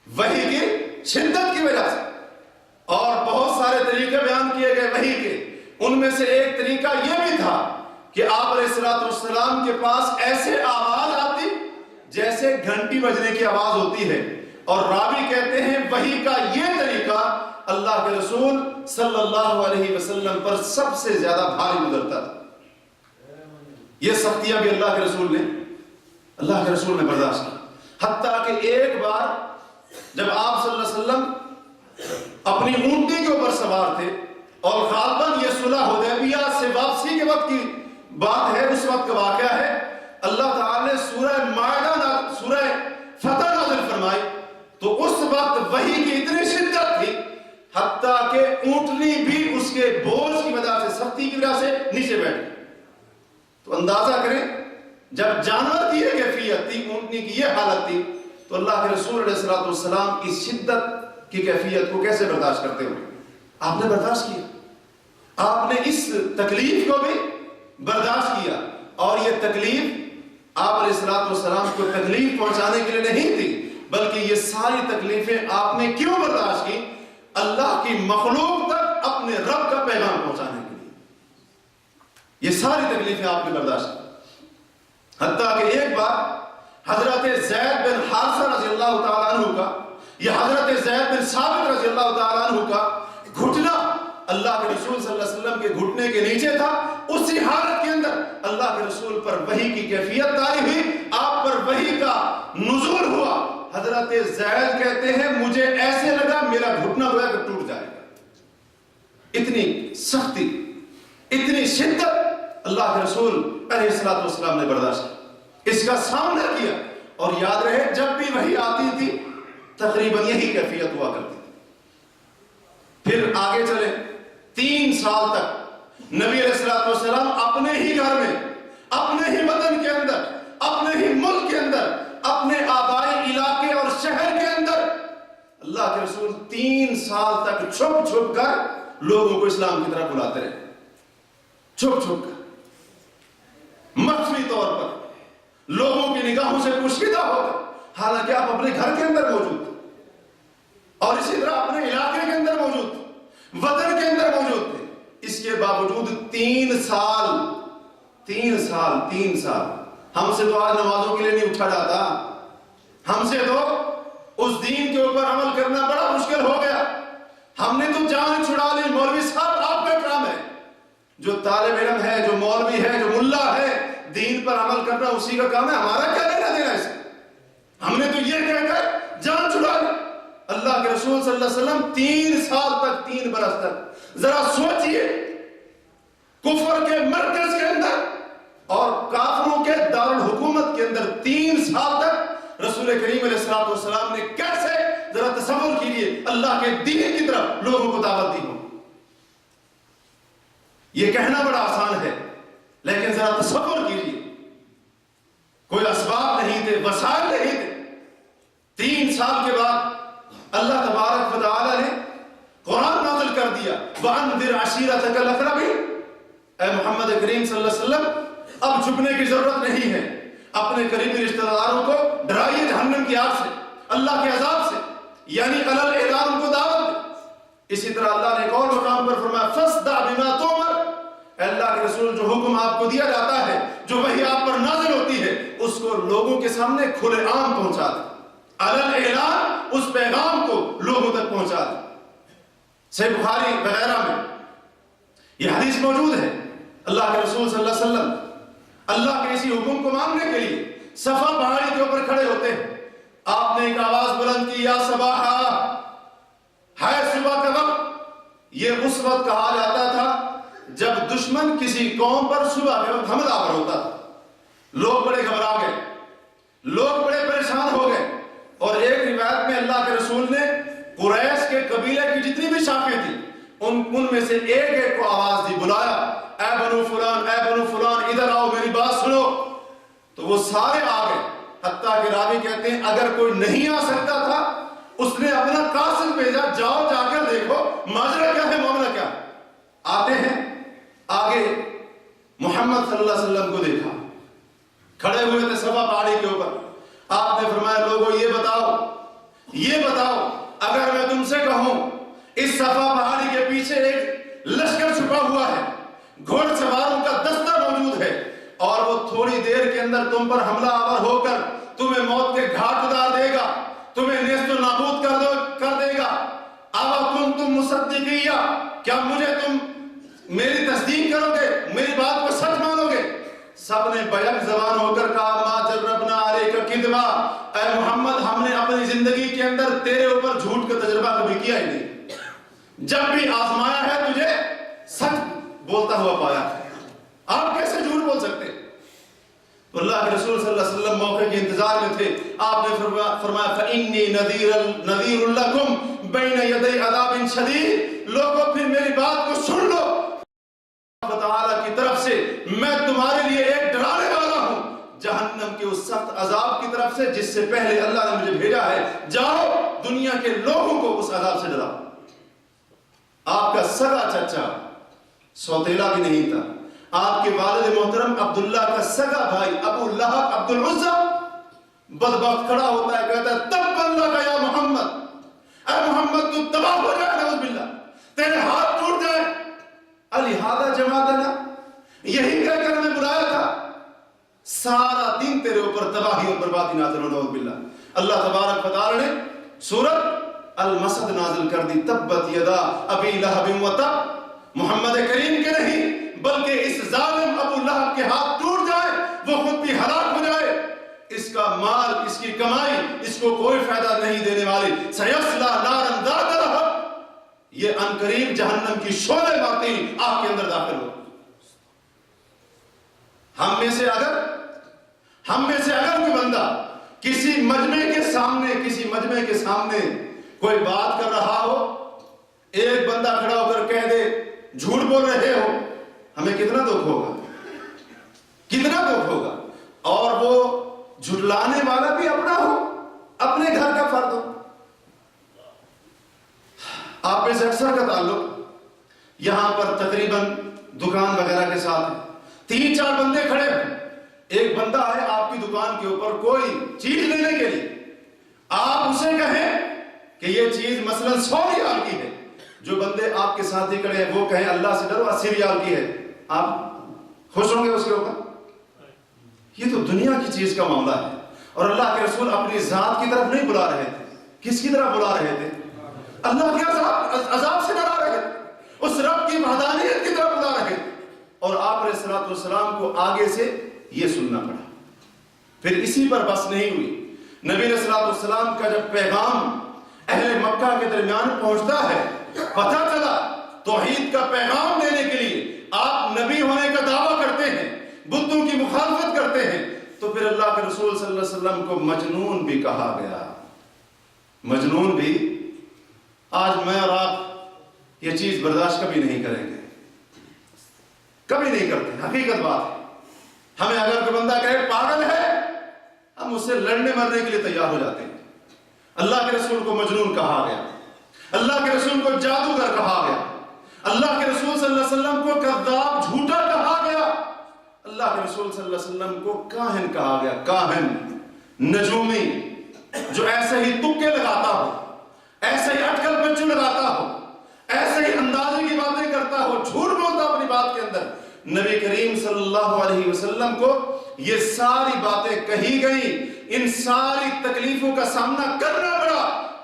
وحی کی شدت کی وجہ سے۔ اور بہت سارے طریقے بیان کیے گئے وحی کے، ان میں سے ایک طریقہ یہ بھی تھا کہ آپ علیہ الصلوۃ والسلام کے پاس ایسے آواز آتی جیسے گھنٹی بجنے کی آواز ہوتی ہے، اور راوی کہتے ہیں وحی کا یہ طریقہ اللہ کے رسول صلی اللہ علیہ وسلم پر سب سے زیادہ بھاری گزرتا تھا۔ یہ سختیاں بھی اللہ کے رسول نے برداشت کی، حتیٰ کہ ایک بار جب آپ صلی اللہ علیہ وسلم اپنی اونٹی کے اوپر سوار تھے، اور غالباً یہ صلح حدیبیہ سے واپسی کے وقت کی بات ہے، اس وقت کا واقعہ ہے، اللہ تعالیٰ نے سورہ فتح نازل فرمائی، تو اس وقت وحی کی اتنی شدت تھی حتیٰ کہ اونٹنی بھی اس کے بوجھ کی وجہ سے، سختی کی وجہ سے نیچے بیٹھ گئی۔ تو اندازہ کریں، جب جانور کی یہ کیفیت تھی، اونٹنی کی یہ حالت تھی، تو اللہ کے رسول علیہ الصلوۃ والسلام کی شدت کی کیفیت کو کیسے برداشت کرتے ہوئے؟ آپ نے برداشت کیا، آپ نے اس تکلیف کو بھی برداشت کیا، اور یہ تکلیف آپ علیہ الصلوۃ والسلام کو تکلیف پہنچانے کے لیے نہیں تھی، بلکہ یہ ساری تکلیفیں آپ نے کیوں برداشت کی؟ اللہ کی مخلوق تک اپنے رب کا پیغام پہنچانے کے لیے یہ ساری تکلیفیں آپ نے برداشت کی۔ حتیٰ کہ ایک بار حضرت زید بن حارثہ رضی اللہ تعالیٰ عنہ کا، یہ حضرت زید بن ثابت رضی اللہ تعالیٰ عنہ کا گھٹنا اللہ کے رسول صلی اللہ علیہ وسلم کے گھٹنے کے نیچے تھا، اسی حالت کے اندر اللہ کے رسول پر وحی کی کیفیت طاری ہوئی، آپ پر وحی کا نزول ہوا۔ حضرت زید کہتے ہیں مجھے ایسے لگا میرا گھٹنا گویا کہ ٹوٹ جائے گا، اتنی سختی، اتنی شدت اللہ کے رسول علیہ الصلوۃ والسلام نے برداشت کی، اس کا سامنا کیا۔ اور یاد رہے، جب بھی وحی آتی تھی تقریباً یہی کیفیت ہوا کرتی تھی۔ پھر آگے چلے، 3 سال تک نبی علیہ الصلوۃ والسلام اپنے ہی گھر میں، اپنے ہی وطن کے اندر، اپنے ہی ملک کے اندر، اپنے آبائی علاقے اور شہر کے اندر، اللہ کے رسول 3 سال تک چھپ چھپ کر لوگوں کو اسلام کی طرف بلاتے رہے، چھپ چھپ کر، مخفی طور پر، لوگوں کی نگاہوں سے پوشیدہ ہو کر، حالانکہ آپ اپنے گھر کے اندر موجود تھے، اور اسی طرح اپنے علاقے کے اندر موجود تھے، وطن کے اندر موجود تھے، اس کے باوجود 3 سال ہم سے تو آج نمازوں کے لیے نہیں اٹھا جاتا، ہم سے تو اس دین کے اوپر عمل کرنا بڑا مشکل ہو گیا، ہم نے تو جان چھڑا لی۔ مولوی صاحب آپ کا کام ہے، جو طالب علم ہے، جو مولوی ہے، جو ملا ہے، دین پر عمل کرنا اسی کا کام ہے، ہمارا کیا لینا دینا اسے؟ ہم نے تو یہ کہہ کر جان چھڑا لی۔ اللہ کے رسول صلی اللہ علیہ وسلم 3 سال تک، 3 برس تک، ذرا سوچئے، کفر کے مرکز کے اندر اور کافروں کے دارالحکومت کے اندر 3 سال تک رسول کریم علیہ الصلوۃ والسلام نے کیسے، ذرا تصور کیجئے، اللہ کے دین کی طرف لوگوں کو دعوت دی ہو۔ یہ کہنا بڑا آسان ہے، لیکن ذرا تصور کیجئے، کوئی اسباب نہیں تھے، وسائل نہیں تھے۔ 3 سال کے بعد اللہ تبارک و تعالی نے قرآن دیا وَأَنذِرْ عَشِيرَتَكَ الْأَقْرَبِينَ، اے محمد کریم صلی اللہ علیہ وسلم اب چھپنے کی ضرورت نہیں ہے، اپنے قریبی رشتہ داروں کو ڈرائیے جہنم کی آگ سے، اللہ کے عذاب سے، یعنی علل اعلان ان کو دعوت دے۔ اسی طرح اللہ نے ایک اور مقام پر فرمایا فَاصْدَعْ بِمَا تُؤْمَرُ، اے اللہ کے رسول جو حکم آپ کو دیا جاتا ہے، جو وحی آپ پر نازل ہوتی ہے، اس کو لوگوں کے سامنے کھلے عام پہنچا دے، علل اعلان اس پیغام کو لوگوں تک پہنچا دے۔ صحیح بخاری وغیرہ میں یہ حدیث موجود ہے، اللہ کے رسول صلی اللہ علیہ وسلم اللہ کے اسی حکم کو ماننے کے لیے صفا پہاڑی کے اوپر کھڑے ہوتے ہیں، آپ نے ایک آواز بلند کی یا صباحا، ہے صبح کا وقت۔ یہ اس وقت کہا جاتا تھا جب دشمن کسی قوم پر صبح کے وقت حملہ آور ہوتا تھا، لوگ بڑے گھبرا گئے، لوگ بڑے پریشان ہو گئے، اور ایک روایت میں اللہ کے رسول نے قریش کے قبیلے کی جتنی بھی شاخیں تھیں ان میں سے ایک ایک کو آواز دی، بلایا اے بنو فلان، اے بنو فلان ادھر آؤ میری بات سنو، تو وہ سارے آ گئے، حتیٰ کہ راوی کہتے ہیں اگر کوئی نہیں آ سکتا تھا اس نے اپنا قاصد بھیجا، جاؤ جا کر دیکھو ماجرا کیا ہے، معاملہ کیا ہے۔ آتے ہیں آگے محمد صلی اللہ علیہ وسلم کو دیکھا، کھڑے ہوئے تھے صفا پہاڑی کے اوپر، آپ نے فرمایا لوگوں یہ بتاؤ اگر میں تم سے کہوں اس صفا پہاڑی کے پیچھے ایک لشکر چھپا ہوا ہے، گھوڑ سواروں کا دستہ موجود ہے، اور وہ تھوڑی دیر کے اندر تم پر حملہ آور ہو کر تمہیں موت کے گھاٹ اتار دے گا، تمہیں نیست و نابود کر دے گا، اَوَ كُنْتُمْ مُصَدِّقِيَّ، کیا تم میری تصدیق کرو گے، میری بات کو سچ مانو گے؟ سب نے بیک زبان ہو کر کہا ما جربنا علیک کذبا، اے محمد ہم نے اپنی زندگی کے اندر تیرے اوپر جھوٹ کا تجربہ کبھی کیا ہی نہیں، جب بھی آزمایا ہے تجھے سچ بولتا ہوا پایا ہے، آپ کیسے جھوٹ بول سکتے؟ تو اللہ کے رسول صلی اللہ علیہ وسلم موقع کے انتظار میں تھے، آپ نے فرمایا فَإِنِّي نَذِيرٌ لَكُمْ بَيْنَ يَدَيْ عَذَابٍ شَدِيدٍ، لوگوں پھر میری بات کو سن لو، اللہ تعالیٰ کی طرف سے میں تمہارے لیے ایک ڈرانے والا ہوں جہنم کے اس سخت عذاب کی طرف سے جس سے پہلے اللہ نے مجھے بھیجا ہے، جاؤ دنیا کے لوگوں کو اس عذاب سے ڈراؤ۔ آپ کا سگا چچا سوتیلا بھی نہیں تھا، آپ کے والد محترم عبداللہ کا سگا بھائی ابو لہب عبد العزا بدبخت کھڑا ہوتا ہے، کہتا ہے تبا لک یا محمد، اے محمد تو تباہ ہو جائے، نعوذ باللہ، تیرے ہاتھ ٹوٹ جائے، الہذا جماعتنا، یہی کہہ کر ہمیں بلایا تھا، سارا دن تیرے اوپر تباہی اور بربادی نازل ہو، نعوذ باللہ۔ اللہ تبارک و تعالی نے سورۃ المسد نازل کر دی، تبت یدا ابی لہب و تب، محمد کریم کے نہیں بلکہ اس ظالم ابو لہب کے ہاتھ ٹوٹ جائے، وہ خود بھی ہلاک ہو جائے، اس کا مال، اس کی کمائی اس کو کوئی فائدہ نہیں دینے والی، سیصلی نارا ذات لہب، یہ عنقریب جہنم کی شعلے مارتی آپ کے اندر داخل ہو۔ ہم میں سے اگر کوئی بندہ کسی مجمع کے سامنے کوئی بات کر رہا ہو، ایک بندہ کھڑا ہو کر کہہ دے جھوٹ بول رہے ہو، ہمیں کتنا دکھ ہوگا، اور وہ جھٹلانے والا بھی اپنا ہو، اپنے گھر کا فرد ہو۔ آپ میں سے اکثر کا تعلق یہاں پر تقریباً دکان وغیرہ کے ساتھ ہے، 3-4 بندے کھڑے ہیں، ایک بندہ ہے آپ کی دکان کے اوپر کوئی چیز لینے کے لیے، آپ اسے کہیں کہ یہ چیز مثلا 100 ریال کی ہے، جو بندے آپ کے ساتھ ہی کھڑے ہیں وہ کہیں اللہ سے ڈرو 80 ریال کی ہے، آپ خوش ہوں گے اس کے اوپر؟ یہ تو دنیا کی چیز کا معاملہ ہے، اور اللہ کے رسول اپنی ذات کی طرف نہیں بلا رہے تھے، کس کی طرف بلا رہے تھے؟ اللہ کے عذاب سے ڈرا رہے تھے، اس رب کی وحدانیت کی طرف بلا رہے تھے، اور آپ علیہ الصلوۃ والسلام کو آگے سے یہ سننا پڑا۔ پھر اسی پر بس نہیں ہوئی، نبی علیہ الصلوۃ والسلام کا جب پیغام اہل مکہ کے درمیان پہنچتا ہے، پتہ چلا توحید کا پیغام دینے کے لیے آپ نبی ہونے کا دعویٰ کرتے ہیں، بتوں کی مخالفت کرتے ہیں، تو پھر اللہ کے رسول صلی اللہ علیہ وسلم کو مجنون بھی کہا گیا۔ مجنون بھی، آج میں اور آپ یہ چیز برداشت کبھی نہیں کریں گے، کبھی نہیں کرتے، حقیقت بات ہے۔ ہمیں اگر کوئی بندہ کہے پاگل ہے، ہم اس سے لڑنے مرنے کے لیے تیار ہو جاتے ہیں۔ اللہ کے رسول کو مجنون کہا گیا، اللہ کے رسول کو جادوگر کہا گیا، اللہ کے رسول صلی اللہ علیہ وسلم کو کذاب جھوٹا کہا گیا، اللہ کے رسول صلی اللہ علیہ وسلم کو کاہن کہا گیا، کاہن، نجومی، جو ایسے ہی تکے لگاتا ہو، ایسے ہی اٹکل پچو لگاتا ہو، ایسے ہی اندازے کی باتیں کرتا ہو، جھوٹ بولتا اپنی بات کے اندر۔ نبی کریم صلی اللہ علیہ وسلم کو یہ ساری باتیں کہی گئیں، ان ساری تکلیفوں کا سامنا کرنا پڑا،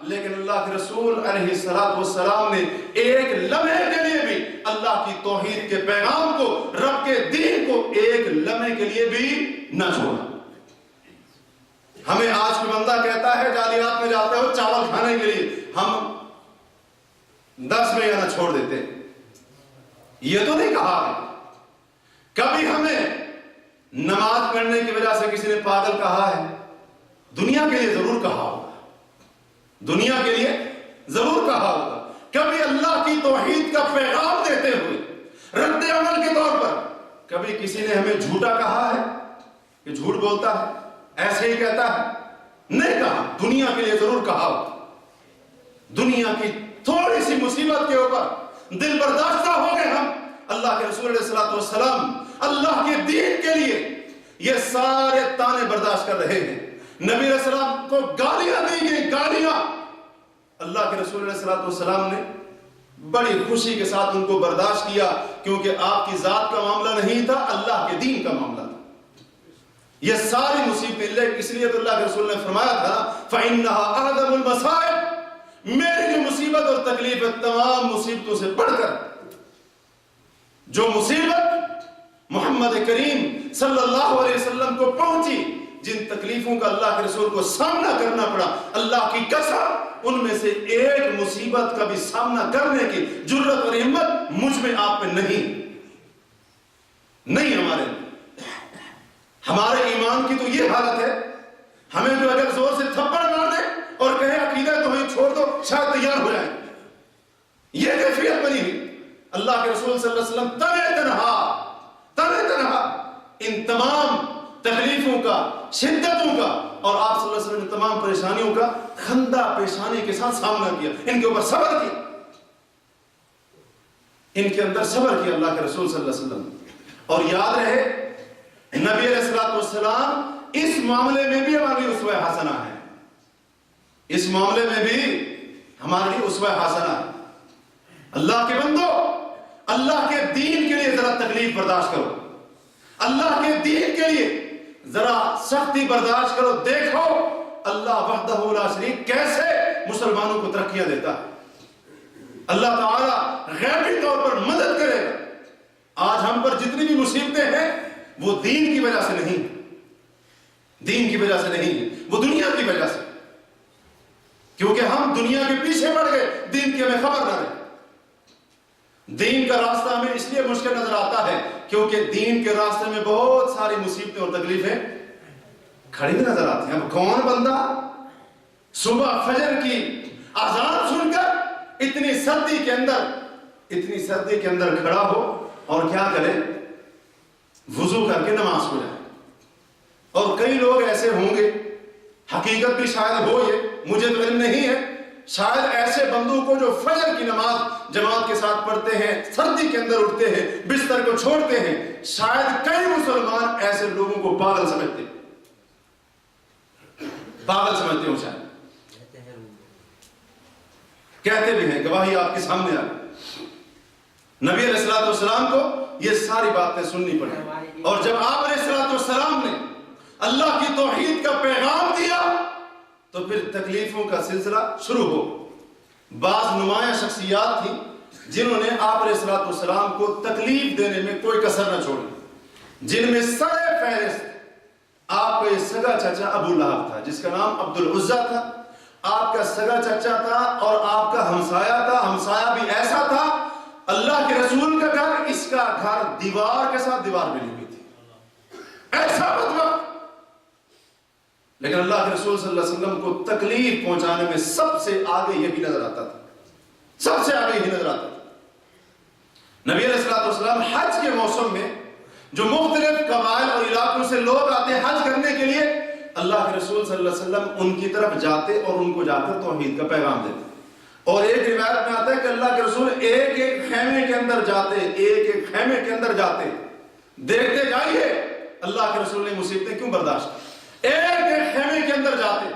لیکن اللہ کے رسول علیہ السلام نے ایک لمحے کے لیے بھی اللہ کی توحید کے پیغام کو، رب کے دین کو ایک لمحے کے لیے بھی نہ چھوڑا۔ ہمیں آج کوئی بندہ کہتا ہے جالیات میں جاتے ہو چاول کھانے کے لیے، ہم 10 میں نہ چھوڑ دیتے، یہ تو نہیں کہا ہے۔ کبھی ہمیں نماز پڑھنے کی وجہ سے کسی نے پاگل کہا ہے؟ دنیا کے لیے ضرور کہا ہوگا، دنیا کے لیے ضرور کہا ہوگا۔ کبھی اللہ کی توحید کا پیغام دیتے ہوئے رد عمل کے طور پر کبھی کسی نے ہمیں جھوٹا کہا ہے کہ جھوٹ بولتا ہے، ایسے ہی کہتا ہے؟ نہیں کہا، دنیا کے لیے ضرور کہا ہوگا۔ دنیا کی تھوڑی سی مصیبت کے اوپر دل برداشتہ ہو گئے ہم، اللہ کے رسول علیہ السلام اللہ کے دین کے لیے یہ سارے تانے برداشت کر رہے ہیں۔ نبی علیہ السلام کو گالیاں دی گئی، گالیاں، اللہ کے رسول علیہ السلام نے بڑی خوشی کے ساتھ ان کو برداشت کیا، کیونکہ آپ کی ذات کا معاملہ نہیں تھا، اللہ کے دین کا معاملہ تھا۔ یہ ساری مصیبتیں، اس لیے تو اللہ کے رسول نے فرمایا تھا فَإِنَّهَا أَعْظَمُ الْمَصَائِبِ، میری جو مصیبت اور تکلیف ہے تمام مصیبتوں سے بڑھ کر جو مصیبت محمد کریم صلی اللہ علیہ وسلم کو پہنچی، جن تکلیفوں کا اللہ کے رسول کو سامنا کرنا پڑا، اللہ کی قسم ان میں سے ایک مصیبت کا بھی سامنا کرنے کی جرت اور ہمت مجھ میں آپ پہ نہیں ہمارے ایمان کی تو یہ حالت ہے، ہمیں جو اگر زور سے تھپڑ مار دے اور کہے عقیدہ تو ہی چھوڑ دو شاید تیار ہو جائیں، یہ کیفیت بنی ہوئی۔ اللہ کے رسول صلی اللہ علیہ وسلم تنہا ان تمام تکلیفوں کا، شدتوں کا، اور آپ صلی اللہ علیہ وسلم نے تمام پریشانیوں کا خندہ پیشانی کے ساتھ سامنا کیا، ان کے اوپر صبر کیا، ان کے اندر صبر کیا اللہ کے رسول صلی اللہ علیہ وسلم۔ اور یاد رہے نبی علیہ السلام اس معاملے میں بھی ہماری اسوہ حسنہ ہے، اس معاملے میں بھی ہمارے لیے اسوہ حسنہ ہے۔ اللہ کے بندو، اللہ کے دین کے لیے ذرا تکلیف برداشت کرو، اللہ کے دین کے لیے ذرا سختی برداشت کرو، دیکھو اللہ وحدہ لا شریک کیسے مسلمانوں کو ترقیاں دیتا ہے، اللہ تعالیٰ غیبی طور پر مدد کرے گا۔ آج ہم پر جتنی بھی مصیبتیں ہیں وہ دین کی وجہ سے نہیں، دین کی وجہ سے نہیں، وہ دنیا کی وجہ سے، کیونکہ ہم دنیا کے پیچھے پڑ گئے، دین کی ہمیں خبر نہ رہی۔ دین کا راستہ ہمیں اس لیے مشکل نظر آتا ہے کیونکہ دین کے راستے میں بہت ساری مصیبتیں اور تکلیفیں کھڑی بھی نظر آتی ہیں۔ اب کون بندہ صبح فجر کی اذان سن کر اتنی سردی کے اندر کھڑا ہو اور کیا کرے؟ وضو کر کے نماز پڑھے۔ اور کئی لوگ ایسے ہوں گے، حقیقت بھی شاید ہو، یہ مجھے تو علم نہیں ہے، شاید ایسے بندوں کو جو فجر کی نماز جماعت کے ساتھ پڑھتے ہیں، سردی کے اندر اٹھتے ہیں، بستر کو چھوڑتے ہیں، شاید کئی مسلمان ایسے لوگوں کو پاگل سمجھتے ہیں، شاید کہتے بھی ہیں، گواہی آپ کے سامنے آ گئی۔ نبی علیہ السلام کو یہ ساری باتیں سننی پڑی، اور جب آپ علیہ السلام نے اللہ کی توحید کا پیغام دیا تو پھر تکلیفوں کا سلسلہ شروع ہو۔ بعض نمایاں شخصیات تھیں جنہوں نے آپ علیہ السلام کو تکلیف دینے میں کوئی کسر نہ چھوڑی، جن میں سر فہرست آپ کا یہ سگا چچا ابو لہب تھا جس کا نام عبد العزیٰ تھا، آپ کا سگا چچا تھا اور آپ کا ہمسایا تھا، ہمسایا بھی ایسا تھا اللہ کے رسول کا گھر، اس کا گھر دیوار کے ساتھ دیوار ملی ہوئی تھی، ایسا بدبخت، لیکن اللہ کے رسول صلی اللہ علیہ وسلم کو تکلیف پہنچانے میں سب سے آگے یہی نظر آتا تھا، سب سے آگے یہی نظر آتا تھا۔ نبی علیہ السلام حج کے موسم میں جو مختلف قبائل اور علاقوں سے لوگ آتے حج کرنے کے لیے، اللہ کے رسول صلی اللہ علیہ وسلم ان کی طرف جاتے اور ان کو جا کر توحید کا پیغام دیتے۔ اور ایک روایت میں آتا ہے کہ اللہ کے رسول ایک ایک خیمے کے اندر جاتے، ایک ایک خیمے کے اندر جاتے، دیکھتے جائیے اللہ کے رسول نے مصیبتیں کیوں برداشت کی۔ ایک ایک خیمے کے اندر جاتے،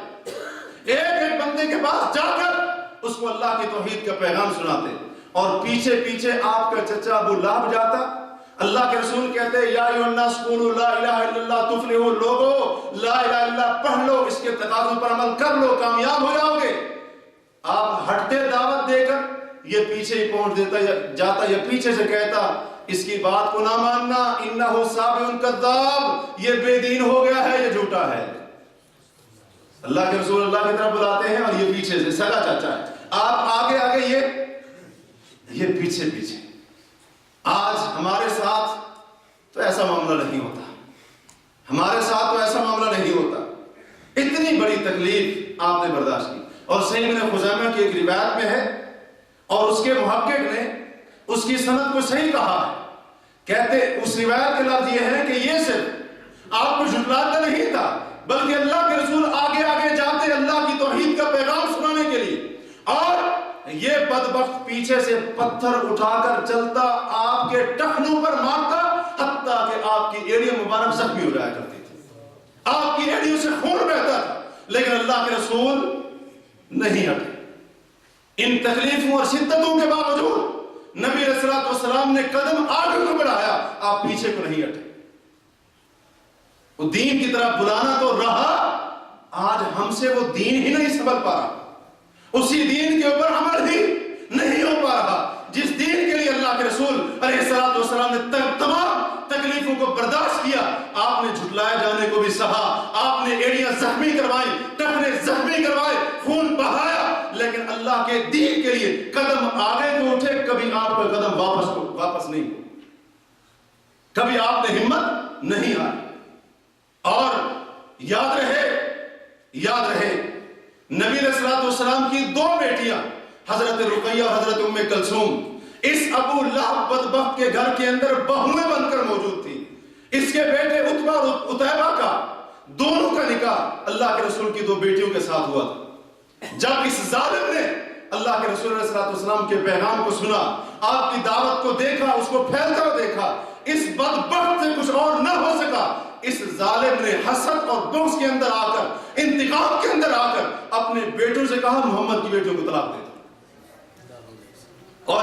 ایک ایک بندے کے پاس جا کر اس کو اللہ کی توحید کا پیغام سناتے، اور پیچھے پیچھے آپ کا چچا ابو لہب جاتا۔ اللہ کے رسول کہتے یا ایھا الناس قولوا لا الہ الا اللہ تفلحوا، لوگو لا الہ الا اللہ پڑھ لو، اس کے تقاضوں پر عمل کر لو، کامیاب ہو جاؤ گے۔ آپ ہٹتے دعوت دے کر، یہ پیچھے ہی پہنچ دیتا جاتا، یہ پیچھے سے کہتا اس کی بات کو نہ ماننا، انہ سابع کذاب، یہ بے دین ہو گیا ہے، یہ جھوٹا ہے۔ اللہ کے رسول اللہ کی طرف بلاتے ہیں اور یہ پیچھے سے سگا چاچا ہے، آپ آگے آگے، یہ پیچھے پیچھے۔ آج ہمارے ساتھ تو ایسا معاملہ نہیں ہوتا، ہمارے ساتھ تو ایسا معاملہ نہیں ہوتا۔ اتنی بڑی تکلیف آپ نے برداشت کی، اور صحیح ابن خزیمہ کی ایک روایت میں ہے، اور اس کے محقق نے اس کی سند کو صحیح کہا ہے، کہتے اس روایت کے لفظ یہ ہے کہ یہ صرف آپ کو جھٹلاتا نہیں تھا، بلکہ اللہ کے رسول آگے آگے جاتے اللہ کی توحید کا پیغام سنانے کے لیے، اور یہ بدبخت پیچھے سے پتھر اٹھا کر چلتا، آپ کے ٹخنوں پر مارتا، حتیٰ کہ آپ کی ایڑیاں مبارک زخمی ہو جایا کرتی تھی، آپ کی ایڑیوں سے خون بہتا تھا، لیکن اللہ کے رسول نہیں ہٹے۔ ان تکلیفوں اور شدتوں کے باوجود نبی علیہ الصلوۃ والسلام نے قدم آگے کو بڑھایا، آپ پیچھے کو نہیں ہٹے۔ وہ دین کی طرف بلانا تو رہا، آج ہم سے وہ دین ہی نہیں سنبھل پا رہا، اسی دین کے اوپر عمل ہی نہیں ہو پا رہا جس دین کے لیے اللہ کے رسول علیہ الصلوۃ والسلام نے تمام تکلیفوں کو برداشت کیا۔ آپ نے جھٹلائے جانے کو بھی سہا، آپ نے ایڑیاں زخمی کروائی، ٹخنے زخمی کروائے، خون بہایا، لیکن اللہ کے دین کے لیے قدم آگے کو اٹھے، کبھی آپ کا قدم واپس نہیں، کبھی آپ نے ہمت نہیں آئی۔ اور یاد رہے نبی علیہ الصلوۃ والسلام کی دو بیٹیاں حضرت رقیہ اور حضرت ام کلثوم اس ابو لہب بدبخت کے گھر کے اندر بہویں بن کر موجود تھی۔ اس کے بیٹے عتبہ اور عتیبہ کا دونوں کا نکاح اللہ کے رسول کی دو بیٹیوں کے ساتھ ہوا تھا۔ جب اس ظالم نے اللہ کے رسول علیہ الصلوۃ والسلام کے پیغام کو سنا، آپ کی دعوت کو دیکھا، اس کو پھیلتا ہوا دیکھا، اس بدبخت سے کچھ اور نہ ہو سکا، اس ظالم نے حسد اور بغض کے اندر آ کر، انتقام کے اندر آ کر اپنے بیٹوں سے کہا محمد کی بیٹیوں کو طلاق دے دو۔ اور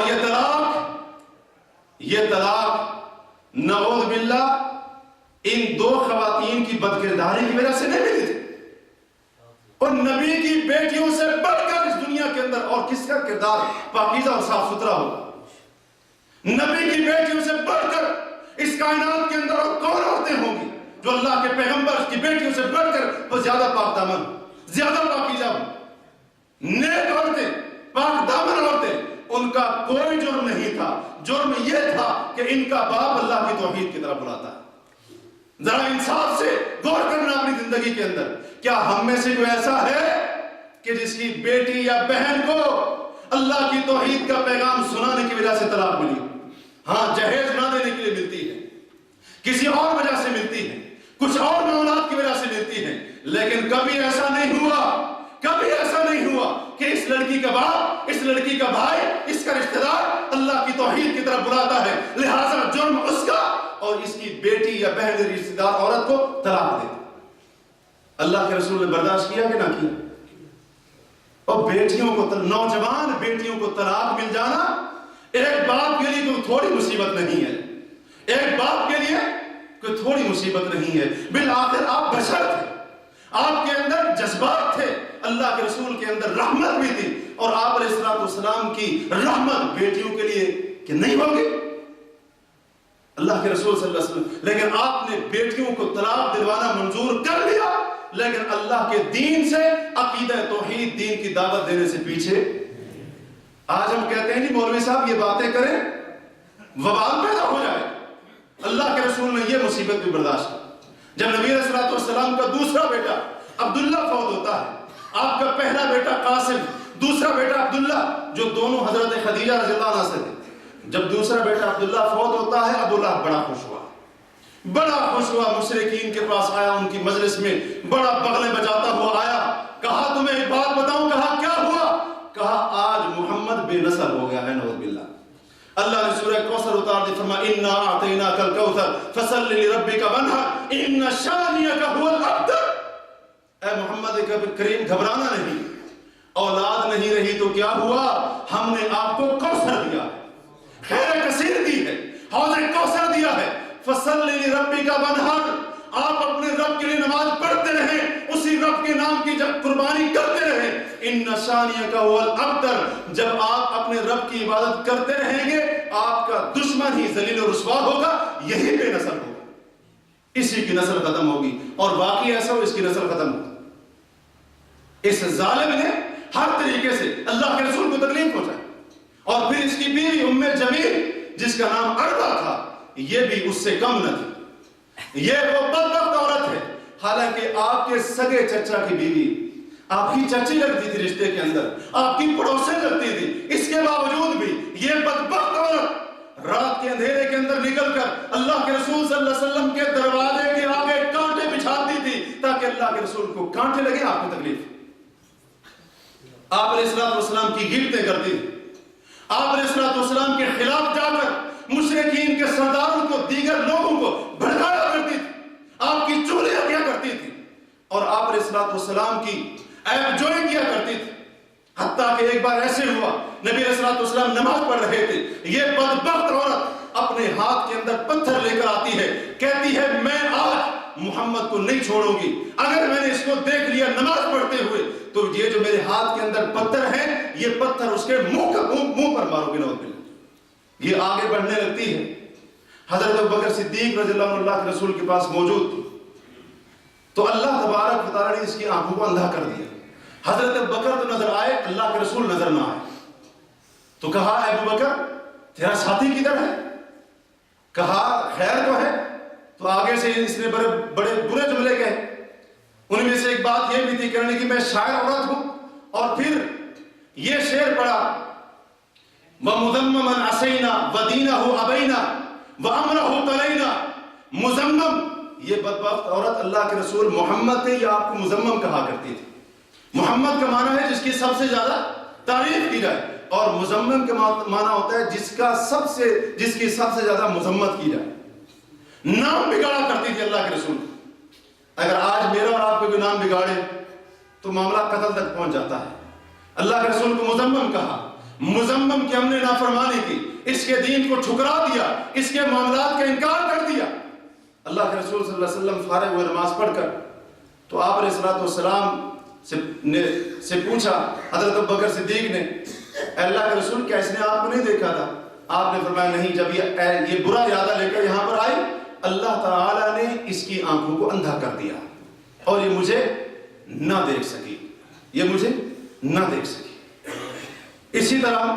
یہ طلاق نعوذ باللہ ان دو خواتین کی بدکرداری کی وجہ سے نہیں ملی تھی، اور نبی کی بیٹیوں سے بڑھ کر اس دنیا کے اندر اور کس کا کردار پاکیزہ اور صاف ستھرا ہوگا؟ نبی کی بیٹیوں سے بڑھ کر اس کائنات کے اندر اور کون عورتیں ہوں گی جو اللہ کے پیغمبر کی بیٹیوں سے بڑھ کر وہ زیادہ پاک دامن، زیادہ پاکیزہ ہوں؟ نیک عورتیں، پاک دامن عورتیں، ان کا کوئی جرم نہیں تھا، جرم یہ تھا کہ ان کا باپ اللہ کی توحید کی طرف بلاتا ہے۔ ذرا انصاف سے غور کرنا اپنی زندگی کے اندر، کیا ہم میں سے کوئی ایسا ہے کہ جس کی بیٹی یا بہن کو اللہ کی توحید کا پیغام سنانے کی وجہ سے طلاق ملی؟ ہاں، جہیز نہ دینے کے لیے ملتی ہے، کسی اور وجہ سے ملتی ہے، کچھ اور معاملات کی وجہ سے ملتی ہے، لیکن کبھی ایسا نہیں ہوا کہ اس لڑکی کا باپ، اس لڑکی کا بھائی، اس کا رشتہ دار اللہ کی توحید کی طرف بلاتا ہے، لہذا جرم اس کا اور اس کی بیٹی یا بہن رشتہ دار عورت کو طلاق دے۔ اللہ کے رسول نے برداشت کیا کہ نہ کیا؟ اور بیٹیوں کو، نوجوان بیٹیوں کو طلاق مل جانا ایک باپ کے لیے کوئی تھوڑی مصیبت نہیں ہے، ایک باپ کے لیے کوئی تھوڑی مصیبت نہیں ہے۔ بالآخر آپ بشر تھے، آپ کے اندر جذبات تھے، اللہ کے رسول کے اندر رحمت بھی تھی، اور آپ علیہ الصلوۃ والسلام کی رحمت بیٹیوں کے لیے کہ نہیں ہوگی؟ اللہ کے رسول صلی اللہ علیہ وسلم، لیکن آپ نے بیٹیوں کو طلاق دلوانا منظور کر لیا، لیکن اللہ کے دین سے، عقیدہ توحید دین کی دعوت دینے سے پیچھے۔ آج ہم کہتے ہیں نہیں مولوی صاحب یہ باتیں کریں وبال پیدا ہو جائے، اللہ کے رسول نے یہ مصیبت بھی برداشت کی۔ جب نبی علیہ الصلوۃ والسلام کا دوسرا بیٹا عبداللہ فوت ہوتا ہے، آپ کا پہلا بیٹا قاسم، دوسرا بیٹا عبداللہ، جو دونوں حضرت خدیجہ رضی اللہ عنہا سے تھے، جب دوسرا بیٹا عبداللہ فوت ہوتا ہے، ابو لہب بڑا خوش ہوا، مشرکین کے پاس آیا، ان کی مجلس میں بڑا بغلے بجاتا ہوا آیا، کہا تمہیں ایک بات بتاؤں؟ کہا کیا ہوا؟ کہا آج کوثر ہو گیا ہے، نعوذ باللہ۔ اللہ نے سورہ کوثر اتار دی، فرمایا انا اعطیناک الکوثر فصل لربک وانحر ان شانئک هو الابتر۔ اے محمد کریم گھبرانا نہیں، اولاد نہیں رہی تو کیا ہوا، ہم نے آپ کو کوثر دیا ہے، خیر کثیر دی ہے، حوض کوثر دیا ہے۔ فصل لربک وانحر، آپ اپنے رب کے لیے نماز پڑھتے رہیں، اسی رب کے نام کی جب قربانی کرتے رہیں۔ ان شانئک هو الابتر، جب آپ اپنے رب کی عبادت کرتے رہیں گے آپ کا دشمن ہی ذلیل و رسوا ہوگا، یہی بے نسل ہوگا، اسی کی نسل ختم ہوگی، اور باقی ایسا ہو اس کی نسل ختم ہوگی۔ اس ظالم نے ہر طریقے سے اللہ کے رسول کو تکلیف پہنچائی، اور پھر اس کی بیوی ام جمیل جس کا نام عربہ تھا یہ بھی اس سے کم نہ تھی، یہ وہ بدبخت عورت ہے، حالانکہ آپ کے سگے چچا کی بیوی آپ کی چچی لگتی تھی، رشتے کے اندر آپ کی پڑوسیں لگتی تھی، اس کے باوجود بھی یہ بدبخت عورت رات کے اندھیرے کے اندر نکل کر اللہ کے رسول صلی اللہ علیہ وسلم کے دروازے کے آگے کانٹے بچھاتی تھی تاکہ اللہ کے رسول کو کانٹے لگے، آپ کو تکلیف۔ آپ علیہ السلام کی غیبتیں کرتی تھی، آپ علیہ السلام کے خلاف جا کر مشرکین کے سرداروں کو، دیگر لوگوں کو بھڑکایا کرتی تھی، آپ کی چولیاں کیا کرتی تھی، اور آپ علیہ السلام کی عیب جوئی کیا کرتی تھی۔ حتیٰ کہ ایک بار ایسے ہوا، نبی علیہ السلام نماز پڑھ رہے تھے، یہ بدبخت عورت اپنے ہاتھ کے اندر پتھر لے کر آتی ہے، کہتی ہے میں آج محمد کو نہیں چھوڑوں گی، اگر میں نے اس کو دیکھ لیا نماز پڑھتے ہوئے تو یہ جو میرے ہاتھ کے اندر پتھر ہیں یہ پتھر اس کے منہ پر مارو گی، نعوذ باللہ۔ یہ آگے بڑھنے لگتی ہے، حضرت ابوبکر صدیق رضی اللہ عنہ اللہ کے رسول کے پاس موجود تھی، تو اللہ تبارک و تعالیٰ نے اس کی آنکھوں کو اندھا کر دیا۔ حضرت ابوبکر تو نظر آئے، اللہ کے رسول نظر نہ آئے، تو کہا اے ابوبکر تیرا ساتھی کدھر ہے؟ کہا خیر تو ہے، تو آگے سے اس نے بڑے برے جملے کہے، ان میں سے ایک بات یہ بھی تھی کہنے کی میں شاعر عورت ہوں، اور پھر یہ شعر پڑھا وَمُذَمَّمًا عَصَيْنَا وَدِينَهُ أَبَيْنَا وَأَمْرَهُ تَلَيْنَا۔ مزمم، یہ بدبخت عورت اللہ کے رسول محمد تھے یا آپ کو مزمم کہا کرتی تھی؟ محمد کا معنی ہے جس کی سب سے زیادہ تعریف کی جائے، اور مزمم کا معنی ہوتا ہے جس کی سب سے زیادہ مذمت کی جائے۔ نام بگاڑا کرتی تھی اللہ کے رسول۔ اگر آج میرا اور آپ کو کوئی نام بگاڑے تو معاملہ قتل تک پہنچ جاتا ہے۔ اللہ کے رسول کو مزمم کہا، مزمم کی ہم نے نافرمانی کی، اس کے دین کو ٹھکرا دیا، اس کے معاملات کا انکار کر دیا۔ اللہ کے رسول صلی اللہ علیہ وسلم فارغ ہوئے نماز پڑھ کر، تو آپ علیہ السلام سے پوچھا حضرت ابوبکر صدیق نے، اے اللہ کے رسول کیا اس نے آپ کو نہیں دیکھا تھا؟ آپ نے فرمایا نہیں، جب یہ برا ارادہ لے کر یہاں پر آئی اللہ تعالیٰ نے اس کی آنکھوں کو اندھا کر دیا اور یہ مجھے نہ دیکھ سکی، یہ مجھے نہ دیکھ سکی۔ اسی طرح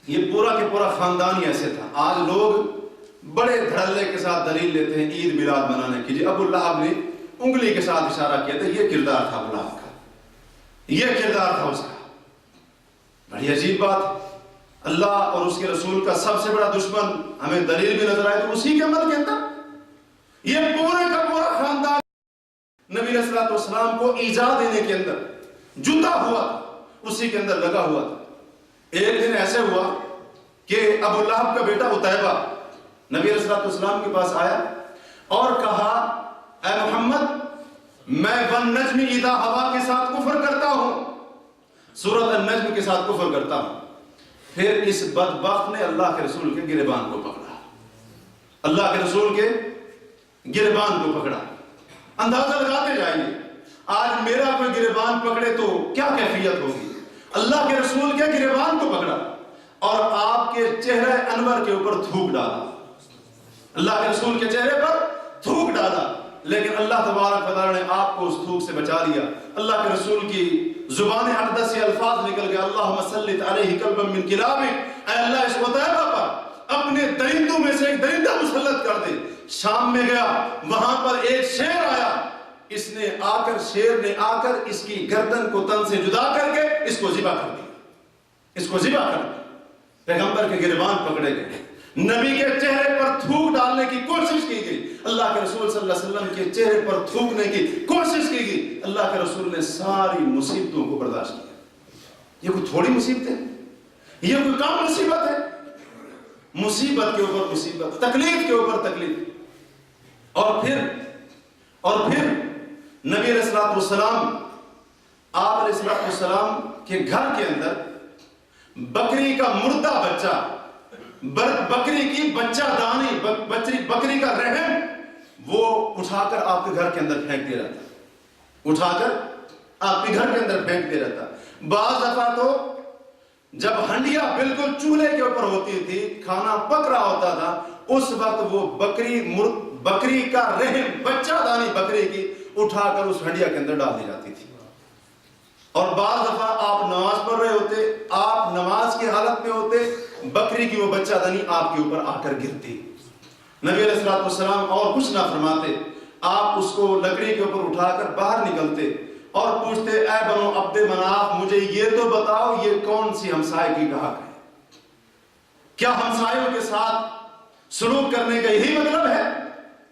یہ پورا کے پورا خاندان ہی ایسے تھا۔ آج لوگ بڑے دھڑلے کے ساتھ دلیل لیتے ہیں عید میلاد منانے کی، ابو لہب نے انگلی کے ساتھ اشارہ کیا تھا، یہ کردار تھا ابو لہب کا، یہ کردار تھا اس کا۔ بڑی عجیب بات، اللہ اور اس کے رسول کا سب سے بڑا دشمن ہمیں دلیل بھی نظر آئے تو اسی کے عمل کے اندر یہ پورے کا پورا خاندان نبی علیہ السلام کو ایذا دینے کے اندر جدا ہوا تھا، اسی کے اندر لگا ہوا تھا۔ ایک دن ایسے ہوا کہ ابو لہب کا بیٹا عتیبہ نبی علیہ السلام کے پاس آیا اور کہا اے محمد میں والنجم اذا ہوا کے ساتھ کفر کرتا ہوں، سورۃ النجم کے ساتھ کفر کرتا ہوں۔ پھر اس بدبخت نے اللہ کے رسول کے گریبان کو پکڑا، اللہ کے رسول کے گریبان کو پکڑا۔ اندازہ لگاتے جائیے آج میرا کوئی گریبان پکڑے تو کیا کیفیت ہوگی۔ اللہ کے رسول کے گریبان کو پکڑا اور آپ کے چہرے انور کے اوپر تھوک ڈالا، اللہ کے رسول کے چہرے پر تھوک ڈالا، لیکن اللہ تبارک و تعالی نے آپ کو اس تھوک سے بچا لیا۔ اللہ کے رسول کی زبان اقدس سے الفاظ نکل گئے، اللہم سلط علیہ قلبا من کلابک، اے اللہ اس عتیبہ پر اپنے درندوں میں سے ایک درندہ مسلط کر دے۔ شام میں گیا، وہاں پر ایک شیر آیا، اس نے آ کر شیر نے آ کر اس کی گردن کو تن سے جدا کر کے اس کو ذبح کر دیا، اس کو ذبح کر دیا۔ پیغمبر کے گریبان پکڑے گئے، نبی کے چہرے پر تھوک ڈالنے کی کوشش کی گئی، اللہ کے رسول صلی اللہ علیہ وسلم کے چہرے پر تھوکنے کی کوشش کی گئی۔ اللہ کے رسول نے ساری مصیبتوں کو برداشت کیا۔ یہ کوئی تھوڑی مصیبتیں، یہ کوئی کم مصیبت ہے؟ مصیبت کے اوپر مصیبت، تکلیف کے اوپر تکلیف۔ اور پھر نبی علیہ السلام، آپ علیہ السلام کے گھر کے اندر بکری کا مردہ بچہ، بکری کی بچہ دانی، بکری کا رحم، وہ اٹھا کر آپ کے گھر کے اندر پھینک دے رہا تھا، اٹھا کر آپ کے گھر کے اندر پھینک دے رہا تھا۔ بعض دفعہ تو جب ہنڈیا بالکل چولہے کے اوپر ہوتی تھی، کھانا پک رہا ہوتا تھا، اس وقت وہ بکری کا رحم، بچہ دانی بکری کی اٹھا کر اس ہنڈیا کے اندر ڈال دی جاتی تھی۔ اور بعض دفعہ آپ نماز پڑھ رہے ہوتے، آپ نماز کی حالت میں ہوتے، بکری کی وہ بچہ دانی آپ کے اوپر آ کر گرتی، نبی علیہ السلام اور کچھ نہ فرماتے، آپ اس کو لکڑی کے اوپر اٹھا کر باہر نکلتے اور پوچھتے، اے بنو عبد مناف، مجھے یہ تو بتاؤ یہ کون سی ہمسائے کی گاہک ہے؟ کیا ہمسایوں کے ساتھ سلوک کرنے کا یہی مطلب ہے؟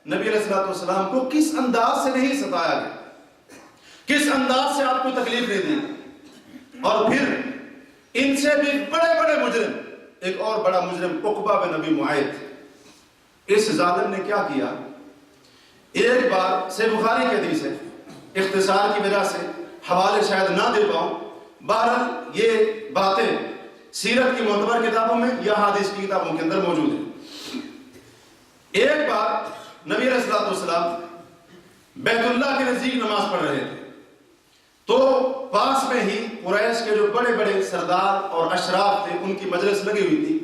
نبی علیہ السلام کو کس انداز سے نہیں ستایا گیا، کس انداز سے آپ کو تکلیف دے دی۔ اور پھر ان سے بھی بڑے بڑے مجرم، ایک اور بڑا مجرم عقبہ بن ابی معیط، اس ظالم نے کیا کیا؟ ایک بار سے بخاری کی حدیث ہے، اختصار کی وجہ سے حوالے شاید نہ دے پاؤں، بہرحال یہ باتیں سیرت کی معتبر کتابوں میں یا حدیث کی کتابوں کے اندر موجود ہیں۔ ایک بار نبی علیہ السلام بیت اللہ کے نزدیک نماز پڑھ رہے تھے، تو پاس میں ہی قریش کے جو بڑے بڑے سردار اور اشراف تھے، ان کی مجلس لگی ہوئی تھی۔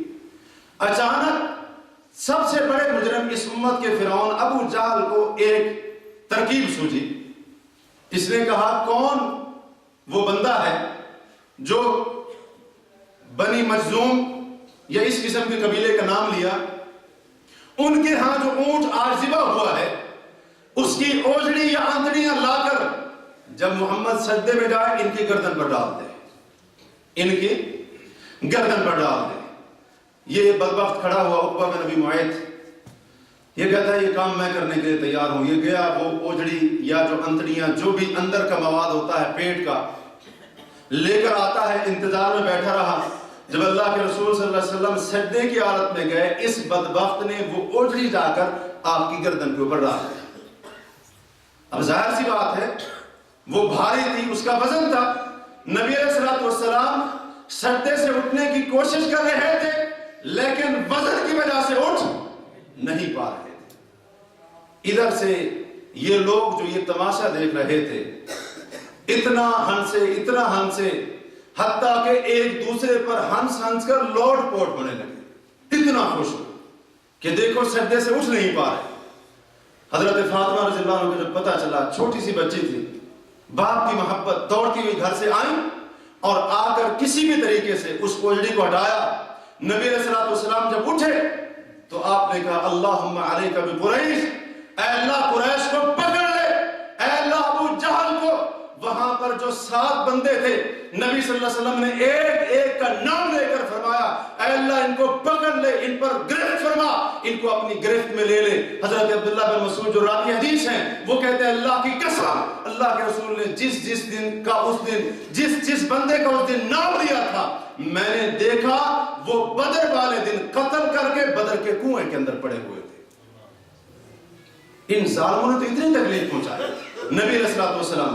اچانک سب سے بڑے مجرم اس امت کے فرعون ابو جہل کو ایک ترکیب سوجی۔ اس نے کہا، کون وہ بندہ ہے جو بنی مجزوم یا اس قسم کے قبیلے کا نام لیا، ان کے ہاں جو اونٹ آج ذبح ہوا ہے، اس کی اوجڑی یا آنتڑیاں لا کر جب محمد سجدے میں جائے ان کی گردن پر ڈال دے، ان کی گردن پر ڈال دے۔ یہ بدبخت کھڑا ہوا عقبہ بن ابی معیط، یہ کہتا ہے یہ کام میں کرنے کے لیے تیار ہوں۔ یہ گیا، وہ اوجڑی یا جو انتڑیاں، جو بھی اندر کا مواد ہوتا ہے پیٹ کا، لے کر آتا ہے، انتظار میں بیٹھا رہا۔ جب اللہ کے رسول صلی اللہ علیہ وسلم سجدے کی حالت میں گئے، اس بدبخت نے وہ اوجڑی جا کر آپ کی گردن کے اوپر ڈال دی۔ اب ظاہر سی بات ہے وہ بھاری تھی، اس کا وزن تھا۔ نبی علیہ السلام سجدے سے اٹھنے کی کوشش کر رہے تھے، لیکن وزن کی وجہ سے اٹھ نہیں پا رہے تھے۔ ادھر سے یہ لوگ جو یہ تماشا دیکھ رہے تھے، اتنا ہنسے، حتیٰ کہ ایک دوسرے پر ہنس کر لوٹ پوٹ ہونے لگے، اتنا خوش ہو کہ دیکھو سجدے سے اٹھ نہیں پا رہے۔ حضرت فاطمہ رضی اللہ عنہ کو جب پتا چلا، چھوٹی سی بچی تھی، باپ کی محبت، دوڑتی ہوئی گھر سے آئی اور آ کر کسی بھی طریقے سے اس اوجڑی کو ہٹایا۔ نبی علیہ السلام جب اٹھے تو آپ نے کہا، اللہم علیک بقریش، اے اللہ قریش کو پکڑ لے، اے اللہ ابو جہل کو۔ وہاں پر جو 7 بندے تھے، نبی صلی اللہ علیہ وسلم نے ایک ایک کا نام لے کر فرمایا، اے اللہ ان کو پکڑ لے، ان پر گرفت فرما، ان کو اپنی گرفت میں لے لے۔ حضرت عبداللہ بن مسعود جو راوی حدیث ہیں، وہ کہتے ہیں اللہ کی قسم، اللہ کے رسول نے جس دن کا اس دن، جس بندے کا اس دن نام لیا تھا، میں نے دیکھا وہ بدر والے دن قتل کر کے بدر کے کنویں کے اندر پڑے ہوئے تھے۔ ان ظالموں نے تو اتنی تکلیف پہنچائی نبی علیہ السلام۔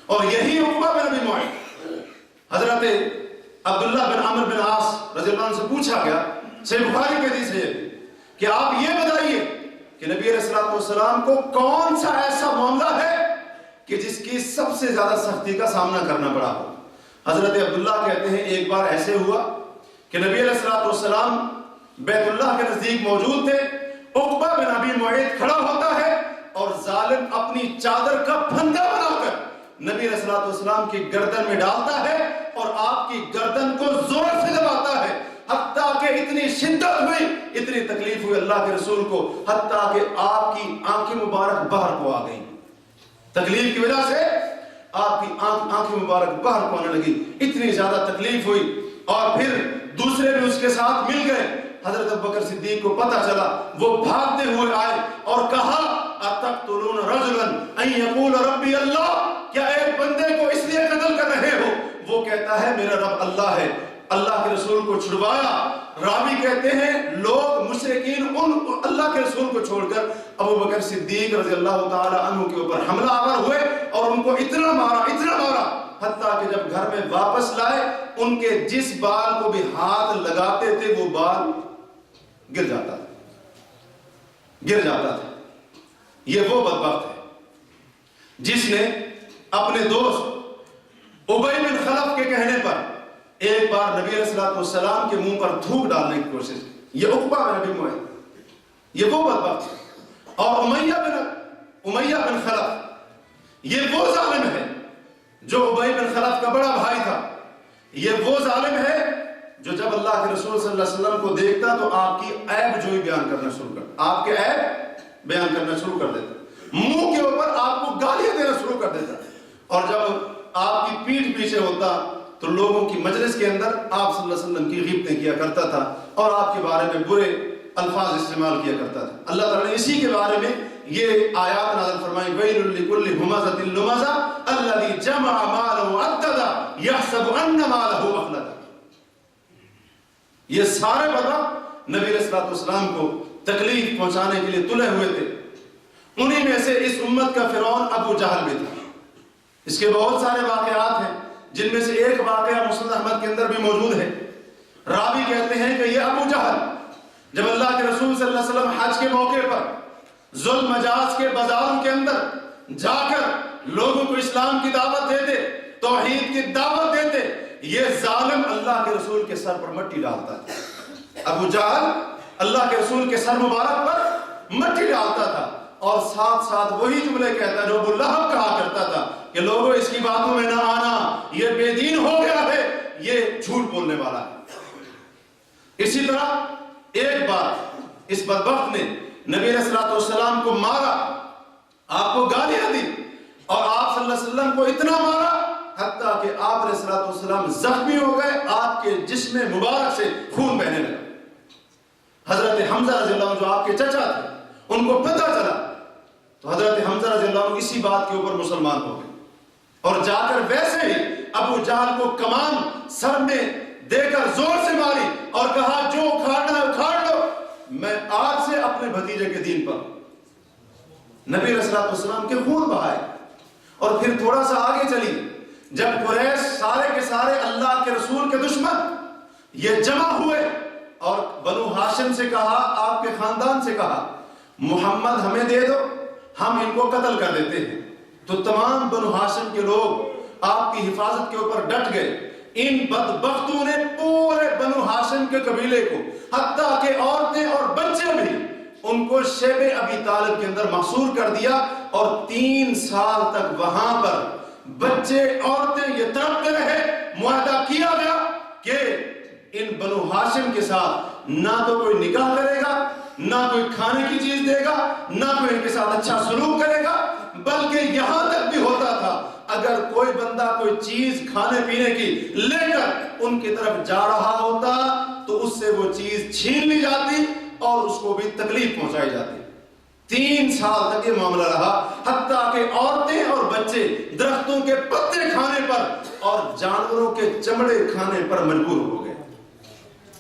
اور یہی عقبہ بن ابی معیط، حضرت عبداللہ بن عمرو بن عاص رضی اللہ عنہ سے پوچھا گیا، صحیح بخاری کی حدیث ہے کہ آپ یہ بتائیے کہ نبی علیہ السلام کو کون سا ایسا معاملہ ہے کہ جس کی سب سے زیادہ سختی کا سامنا کرنا پڑا ہو۔ حضرت عبداللہ کہتے ہیں ایک بار ایسے ہوا کہ نبی علیہ السلام بیت اللہ کے نزدیک موجود تھے، عقبہ بن ابی معیط کھڑا ہوتا ہے اور ظالم اپنی چادر کا پھندا بنا کر نبی علیہ السلام کی گردن میں ڈالتا ہے اور آپ کی گردن کو زور سے دباتا ہے، حتیٰ کہ اتنی شدت ہوئی، اتنی تکلیف ہوئی اللہ کے رسول کو، حتیٰ کہ آپ کی آنکھیں مبارک باہر کو آ گئی۔ تکلیف کی وجہ سے آپ کی آنکھیں مبارک باہر کو آنے لگی، اتنی زیادہ تکلیف ہوئی۔ اور پھر دوسرے بھی اس کے ساتھ مل گئے۔ حضرت ابوبکر صدیق کو پتہ چلا، وہ بھاگتے ہوئے آئے اور کہا، اتقتلون رجلا ان یقول ربی اللہ، کیا ایک بندے کو اس لیے قتل کر رہے ہو؟ وہ کہتا ہے میرا رب اللہ ہے۔ اللہ کے رسول کو چھڑوایا. راوی کہتے ہیں لوگ مشرکین ان اللہ کے رسول کو چھوڑ کر ابو بکر صدیق رضی اللہ تعالی عنہ کے اوپر حملہ آور ہوئے اور ان کو اتنا مارا حتیٰ کہ جب گھر میں واپس لائے ان کے جس بال کو بھی ہاتھ لگاتے تھے وہ بال گر جاتا تھا. یہ وہ بدبخت ہے جس نے اپنے دوست ابی بن خلف کے کہنے پر ایک بار نبی علیہ السلام کے منہ پر تھوک ڈالنے کی کوشش کی. یہ عقبہ بن ابی معیط, یہ وہ بدبخت ہے. اور امیہ بن خلف یہ وہ ظالم ہے جو ابی بن خلف کا بڑا بھائی تھا. یہ وہ ظالم ہے جو جب اللہ کے رسول صلی اللہ علیہ وسلم کو دیکھتا تو آپ کی عیب جوئی بیان کرنا شروع کرتا, آپ کے عیب بیان کرنا شروع کر دیتا, منہ کے اوپر آپ کو گالیاں دینا شروع کر دیتا. اور جب آپ کی پیٹھ پیچھے ہوتا تو لوگوں کی مجلس کے اندر آپ صلی اللہ علیہ وسلم کی غیبتیں کیا کرتا تھا اور آپ کے بارے میں برے الفاظ استعمال کیا کرتا تھا. اللہ تعالیٰ نے اسی کے بارے میں یہ آیات نازل فرمائی وَيْلٌ لِكُلِّ هُمَزَةٍ لُمَزَةٍ الَّذِي جَمَعَ مَالَهُ وَعَدَّدَهُ يَحْسَبُ أَنَّ مَالَهُ أَخْلَدَهُ. یہ سارے بدبخت نبی علیہ السلام کو تکلیف پہنچانے کے لیے تلے ہوئے تھے. انہی میں سے اس امت کا فرعون ابو جہل بھی تھا. اس کے بہت سارے واقعات ہیں جن میں سے ایک واقعہ مسند احمد کے اندر بھی موجود ہے. راوی کہتے ہیں کہ یہ ابو جہل جب اللہ کے رسول صلی اللہ علیہ وسلم حج کے موقع پر ذوال مجاز کے بازاروں کے اندر جا کر لوگوں کو اسلام کی دعوت دیتے, توحید کی دعوت دیتے, یہ ظالم اللہ کے رسول کے سر پر مٹی ڈالتا تھا. ابو جہل اللہ کے رسول کے سر مبارک پر مٹی ڈالتا تھا اور ساتھ ساتھ وہی جملے کہتا جو ابو لہب کہا کرتا تھا کہ لوگوں اس کی باتوں میں نہ آنا, یہ بے دین ہو گیا ہے, یہ جھوٹ بولنے والا ہے. اسی طرح ایک بار اس بدبخت نے نبی علیہ السلام کو مارا, آپ کو گالیاں دی اور آپ صلی اللہ علیہ وسلم کو اتنا مارا حتیٰ کہ آپ علیہ السلام زخمی ہو گئے, آپ کے جسم مبارک سے خون بہنے لگا. حضرت حمزہ رضی اللہ عنہ جو آپ کے چچا تھے ان کو پتہ چلا تو حضرت حمزہ رضی اللہ عنہ اسی بات کے اوپر مسلمان ہو گئے اور جا کر ویسے ہی ابو جہل کو کمان سر میں دے کر زور سے ماری اور کہا جو اکھاڑنا ہے اکھاڑ لو, میں آج سے اپنے بھتیجے کے دین پر. نبی علیہ السلام کے خون بہائے. اور پھر تھوڑا سا آگے چلی, جب قریش سارے کے سارے اللہ کے رسول کے دشمن یہ جمع ہوئے اور بنو ہاشم سے کہا, آپ کے خاندان سے کہا محمد ہمیں دے دو, ہم ان کو قتل کر دیتے ہیں. تو تمام بنو ہاشم کے لوگ آپ کی حفاظت کے اوپر ڈٹ گئے. ان بدبختوں نے پورے بنو ہاشم کے قبیلے کو حتیٰ کہ عورتیں اور بچے بھی ان کو شیب ابی طالب کے اندر محصور کر دیا اور 3 سال تک وہاں پر بچے عورتیں یہ تڑپتے رہے. معاہدہ کیا گیا کہ ان بنو ہاشم کے ساتھ نہ تو کوئی نکاح کرے گا, نہ کوئی کھانے کی چیز دے گا, نہ کوئی ان کے ساتھ اچھا سلوک کرے گا, بلکہ یہاں تک بھی ہوتا تھا اگر کوئی بندہ کوئی چیز کھانے پینے کی لے کر ان کی طرف جا رہا ہوتا تو اس سے وہ چیز چھین لی جاتی اور اس کو بھی تکلیف پہنچائی جاتی. 3 سال تک یہ معاملہ رہا حتیٰ کہ عورتیں اور بچے درختوں کے پتے کھانے پر اور جانوروں کے چمڑے کھانے پر مجبور ہو گئے.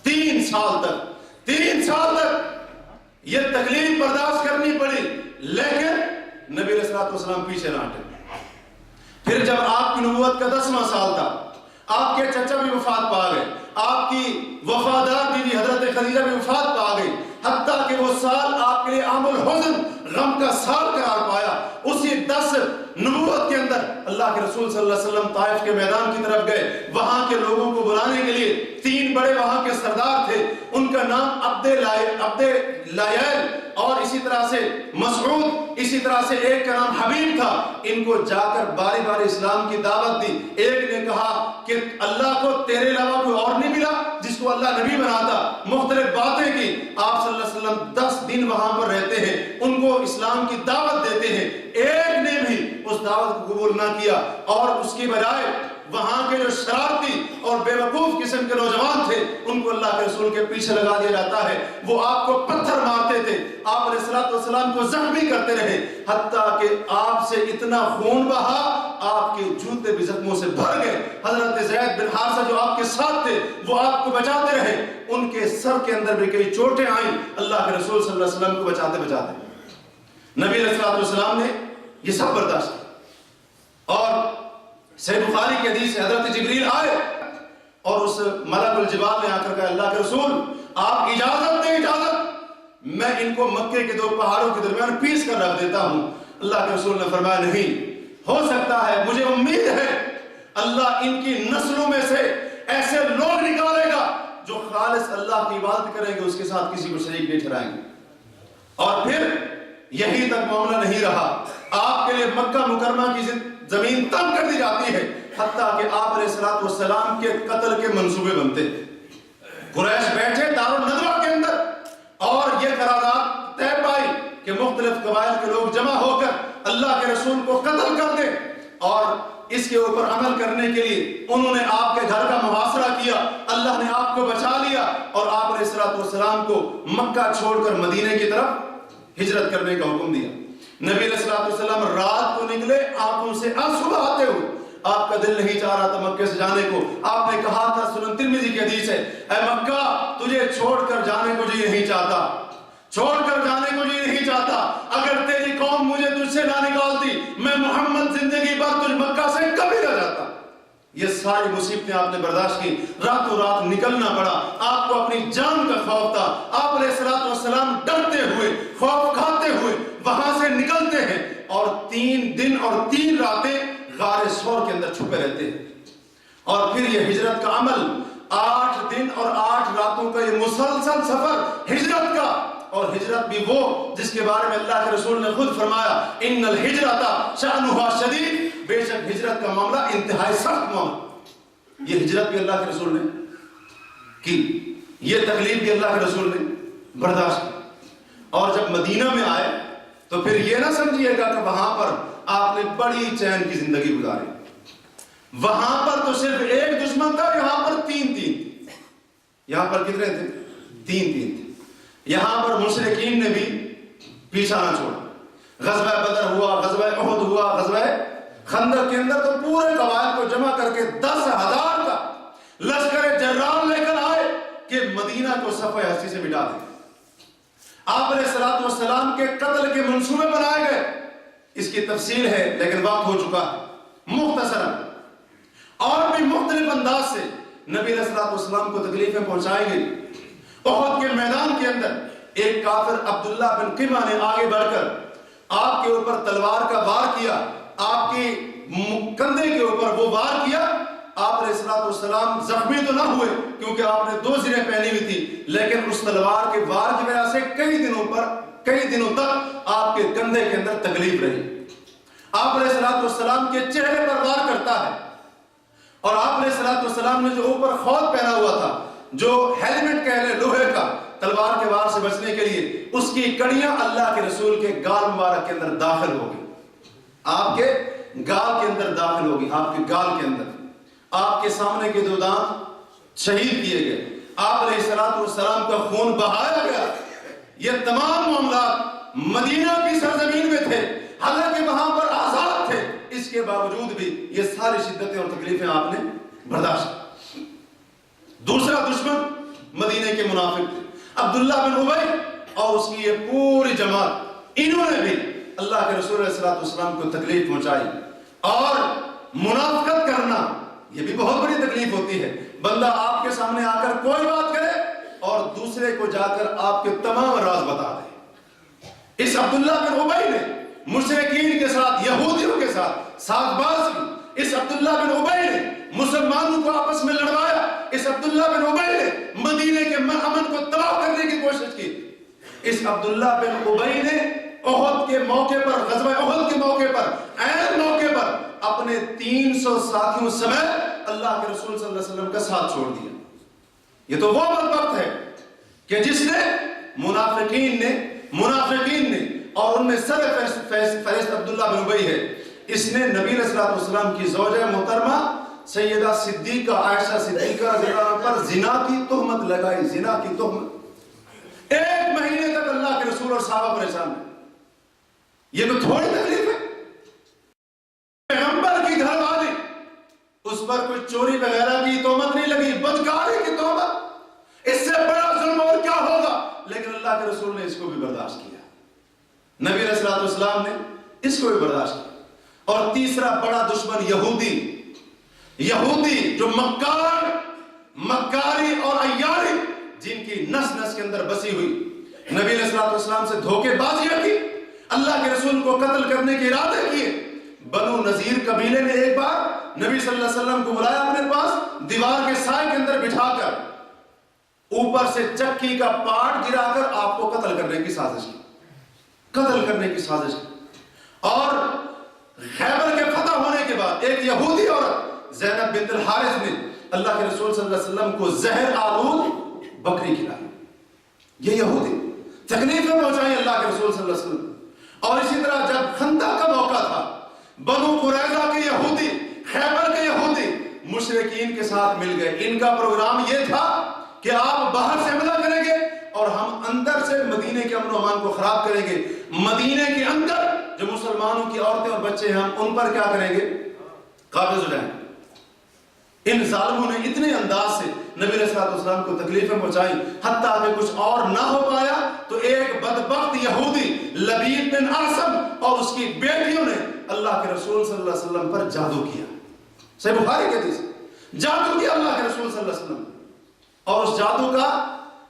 3 سال تک یہ تکلیف برداشت کرنی پڑی, لیکن نبی علیہ السلام پیچھے نہ ہٹے. پھر جب آپ کی نبوت کا 10واں سال تھا, آپ کے چچا بھی وفات پا گئے, آپ کی وفادار بیوی حضرت خدیجہ بھی وفات پا گئی, حتیٰ کہ وہ سال آپ کے لیے عام الحزن غم کا سال قرار پایا. اسی 10 نبوت کے اندر اللہ کے رسول صلی اللہ علیہ وسلم طائف کے میدان کی طرف گئے. وہاں کے لوگوں کو بلانے کے لیے 3 بڑے وہاں کے سردار تھے, ان کا نام عبد لائل اور اسی طرح سے مسعود, اسی طرح سے ایک کا نام حبیب تھا. ان کو جا کر باری باری اسلام کی دعوت دی. ایک نے کہا کہ اللہ کو تیرے علاوہ کوئی اور نہیں ملا جس کو اللہ نبی بناتا. مختلف باتیں کی. آپ صلی اللہ علیہ وسلم 10 دن وہاں پر رہتے ہیں, ان کو اسلام کی دعوت دیتے ہیں. ایک نے بھی اس دعوت کو قبول نہ کیا اور اس کی بجائے وہاں کے جو شرارتی اور بے وقوف قسم کے نوجوان تھے ان کو اللہ کے رسول کے پیچھے لگا دیا جاتا ہے. وہ آپ کو پتھر مارتے تھے, آپ علیہ السلام کو زخمی کرتے رہے, حتیٰ کہ آپ سے اتنا خون بہا آپ کے جوتے بھی زخموں سے بھر گئے. حضرت زید بن حارثہ جو آپ کے ساتھ تھے وہ آپ کو بچاتے رہے, ان کے سر کے اندر بھی کئی چوٹیں آئیں اللہ کے رسول صلی اللہ علیہ وسلم کو بچاتے بچاتے. نبی علیہ السلام نے یہ سب برداشت کیا. اور صحیح بخاری کی حدیث ہے, حضرت جبریل آئے اور اس ملک الجبال نے آ کر کہا اللہ کے رسول آپ اجازت دیں, اجازت, میں ان کو مکے کے 2 پہاڑوں کے درمیان پیس کر رکھ دیتا ہوں. اللہ کے رسول نے فرمایا نہیں, ہو سکتا ہے, مجھے امید ہے اللہ ان کی نسلوں میں سے ایسے لوگ نکالے گا جو خالص اللہ کی عبادت کریں گے, اس کے ساتھ کسی کو شریک نہیں ٹھہرائیں گے. اور پھر یہی تک معاملہ نہیں رہا, آپ کے لیے مکہ مکرمہ کی زمین تنگ کر دی جاتی ہے, حتیٰ کہ آپ علیہ السلام کے قتل کے منصوبے بنتے. قریش بیٹھے دارالندوہ کے اندر اور یہ قرارداد طے پائی کہ مختلف قبائل کے لوگ جمع ہو کر اللہ کے رسول کو قتل کر دیں, اور اس کے اوپر عمل کرنے کے لیے انہوں نے آپ کے گھر کا محاصرہ کیا. اللہ نے آپ کو بچا لیا اور آپ علیہ السلام کو مکہ چھوڑ کر مدینے کی طرف ہجرت کرنے کا حکم دیا. نبی علیہ السلام رات کو نکلے آنکھوں سے آنسو بہاتے ہوئے, آپ کا دل نہیں چاہ رہا تھا مکے سے جانے کو. آپ نے کہا تھا, سنن ترمذی کی حدیث ہے, اے مکہ تجھے چھوڑ کر جانے کو جی نہیں چاہتا, چھوڑ کر جانے کو جی نہیں چاہتا. اگر تیری قوم مجھے تجھ سے نہ نکالتی میں محمد زندگی بھر تجھ مکہ سے کبھی نہ جاتا. یہ ساری مصیبتیں آپ نے برداشت کی, راتوں رات نکلنا پڑا, آپ کو اپنی جان کا خوف تھا. آپ علیہ السلام ڈرتے ہوئے خوف کھاتے ہوئے وہاں سے نکلتے ہیں اور 3 دن اور 3 راتیں غار ثور کے اندر چھپے رہتے ہیں. اور پھر یہ ہجرت کا عمل 8 دن اور 8 راتوں کا یہ مسلسل سفر ہجرت کا, اور ہجرت بھی وہ جس کے بارے میں اللہ کے رسول نے خود فرمایا ان الہجرت شأنها شدید, بے شک ہجرت کا معاملہ انتہائی سخت معاملہ. یہ ہجرت بھی اللہ کے رسول نے کی, یہ تکلیف بھی اللہ کے رسول نے برداشت کی. اور جب مدینہ میں آئے تو پھر یہ نہ سمجھیے گا کہ وہاں پر آپ نے بڑی چین کی زندگی گزاری. وہاں پر تو صرف ایک دشمن تھا, یہاں پر 3 تھے. یہاں پر کتنے تھے؟ 3 تھے. یہاں پر مشرکین نے بھی پیچھا نہ چھوڑا. غزوہ بدر ہوا, غزوہ احد ہوا, غزوہ خندق کے اندر تو پورے قبائل کو جمع کر کے 10,000 کا لشکر جرار لے کر آئے کہ مدینہ کو صفحہ ہستی سے مٹا دیں. آپ علیہ السلام کے قتل کے منصوبے بنائے گئے. اس کی تفصیل ہے لیکن وقت ہو چکا ہے. مختصراً اور بھی مختلف انداز سے نبی علیہ السلام کو تکلیفیں پہنچائی گئی. احد کے میدان کے اندر ایک کافر عبداللہ بن قمہ نے آگے بڑھ کر آپ کے اوپر تلوار کا وار کیا, آپ کی کندھے کے اوپر وہ وار کیا. آپ علیہ السلام زخمی تو نہ ہوئے کیونکہ آپ نے 2 زرہیں پہنی ہوئی تھی, لیکن اس تلوار کے وار کی وجہ سے کئی دنوں تک آپ کے کندھے کے اندر تکلیف رہی. آپ علیہ السلام کے چہرے پر وار کرتا ہے اور آپ علیہ السلام نے جو اوپر خود پہنا ہوا تھا, جو ہیلمٹ کہہ لیں لوہے کا, تلوار کے وار سے بچنے کے لیے اس کی کڑیاں اللہ کے رسول کے گال مبارک کے اندر داخل ہو گئی. آپ کے گال کے اندر داخل ہوگی, آپ کے گال کے اندر. آپ کے سامنے کے 2 دانت شہید کیے گئے. آپ علیہ السلام کا خون بہایا گیا. یہ تمام معاملات مدینہ کی سرزمین میں تھے, حالانکہ وہاں پر آزاد تھے. اس کے باوجود بھی یہ ساری شدتیں اور تکلیفیں آپ نے برداشت کی. دوسرا دشمن مدینے کے منافق تھے, عبداللہ بن ابی اور اس کی یہ پوری جماعت. انہوں نے بھی اللہ کے رسول علیہ السلام کو تکلیف پہنچائی. اور منافقت کرنا یہ بھی بہت بڑی تکلیف ہوتی ہے. بندہ آپ کے سامنے آ کر کوئی بات کرے اور دوسرے کو جا کر آپ کے تمام راز بتا دے. اس عبداللہ بن ابی نے مشرکین کے ساتھ, یہودیوں کے ساتھ ساتھ باز کی. اس عبداللہ بن ابی نے مسلمانوں کو آپس میں لڑوایا. اس عبداللہ بن ابی نے مدینے کے امن کو تباہ کرنے کی کوشش کی. اس عبداللہ بن ابی نے احد کے موقع پر, غزوہ احد کے موقع پر, عین موقع پر اپنے 300 ساتھیوں سمیت اللہ کے رسول صلی اللہ علیہ وسلم کا ساتھ چھوڑ دیا. یہ تو وہ وقت ہے کہ جس نے منافقین نے اور ان میں سر فہرست عبداللہ بن ابی ہے, اس نے نبی علیہ السلام کی زوجہ محترمہ سیدہ صدیقہ عائشہ صدیقہ رضی اللہ عنہا پر زنا کی تہمت لگائی. زنا کی تہمت. 1 مہینے تک اللہ کے رسول اور صحابہ پریشان ہیں. یہ تو تھوڑی تکلیف ہے. پیغمبر کی گھر والی اس پر کوئی چوری وغیرہ کی تہمت نہیں لگی، بدکاری کی تہمت، اس سے بڑا ظلم اور کیا ہوگا، لیکن اللہ کے رسول نے اس کو بھی برداشت کیا، نبی علیہ الصلوۃ والسلام نے اس کو بھی برداشت کیا۔ اور تیسرا بڑا دشمن یہودی جو مکاری اور عیاری، جن کی نس نس کے اندر بسی ہوئی، نبی علیہ الصلوۃ والسلام سے دھوکے بازیاں کی، اللہ کے رسول کو قتل کرنے کے ارادے کیے۔ بنو نذیر قبیلے نے ایک بار نبی صلی اللہ علیہ وسلم کو بلایا اپنے پاس، دیوار کے سائے کے اندر بٹھا کر اوپر سے چکی کا پاٹ گرا کر آپ کو قتل کرنے کی سازش کی، اور خیبر کے فتح ہونے کے بعد ایک یہودی عورت زینب بنت الحارث نے اللہ کے رسول صلی اللہ علیہ وسلم کو زہر آلود بکری کھلائی۔ یہ یہودی تکلیفیں پہنچائی اللہ کے رسول صلی اللہ علیہ وسلم۔ اور اسی طرح جب خندق کا موقع تھا، بنو قریظہ کے یہودی، خیبر کے یہودی مشرکین کے ساتھ مل گئے۔ ان کا پروگرام یہ تھا کہ آپ باہر سے حملہ کریں گے اور ہم اندر سے مدینے کے امن و امان کو خراب کریں گے، مدینے کے اندر جو مسلمانوں کی عورتیں اور بچے ہیں ہم ان پر کیا کریں گے، قابض ہو جائیں۔ ان ظالموں نے اتنے انداز سے نبی علیہ الصلوۃ والسلام کو تکلیفیں پہنچائیں، حتیٰ کہ کچھ اور نہ ہو پایا تو ایک بدبخت یہودی لبید بن اعصم اور اس کی بیٹیوں نے اللہ کے رسول صلی اللہ علیہ وسلم پر جادو کیا۔ صحیح بخاری کی حدیث، جادو کیا اللہ کے رسول صلی اللہ علیہ وسلم، اور اس جادو کا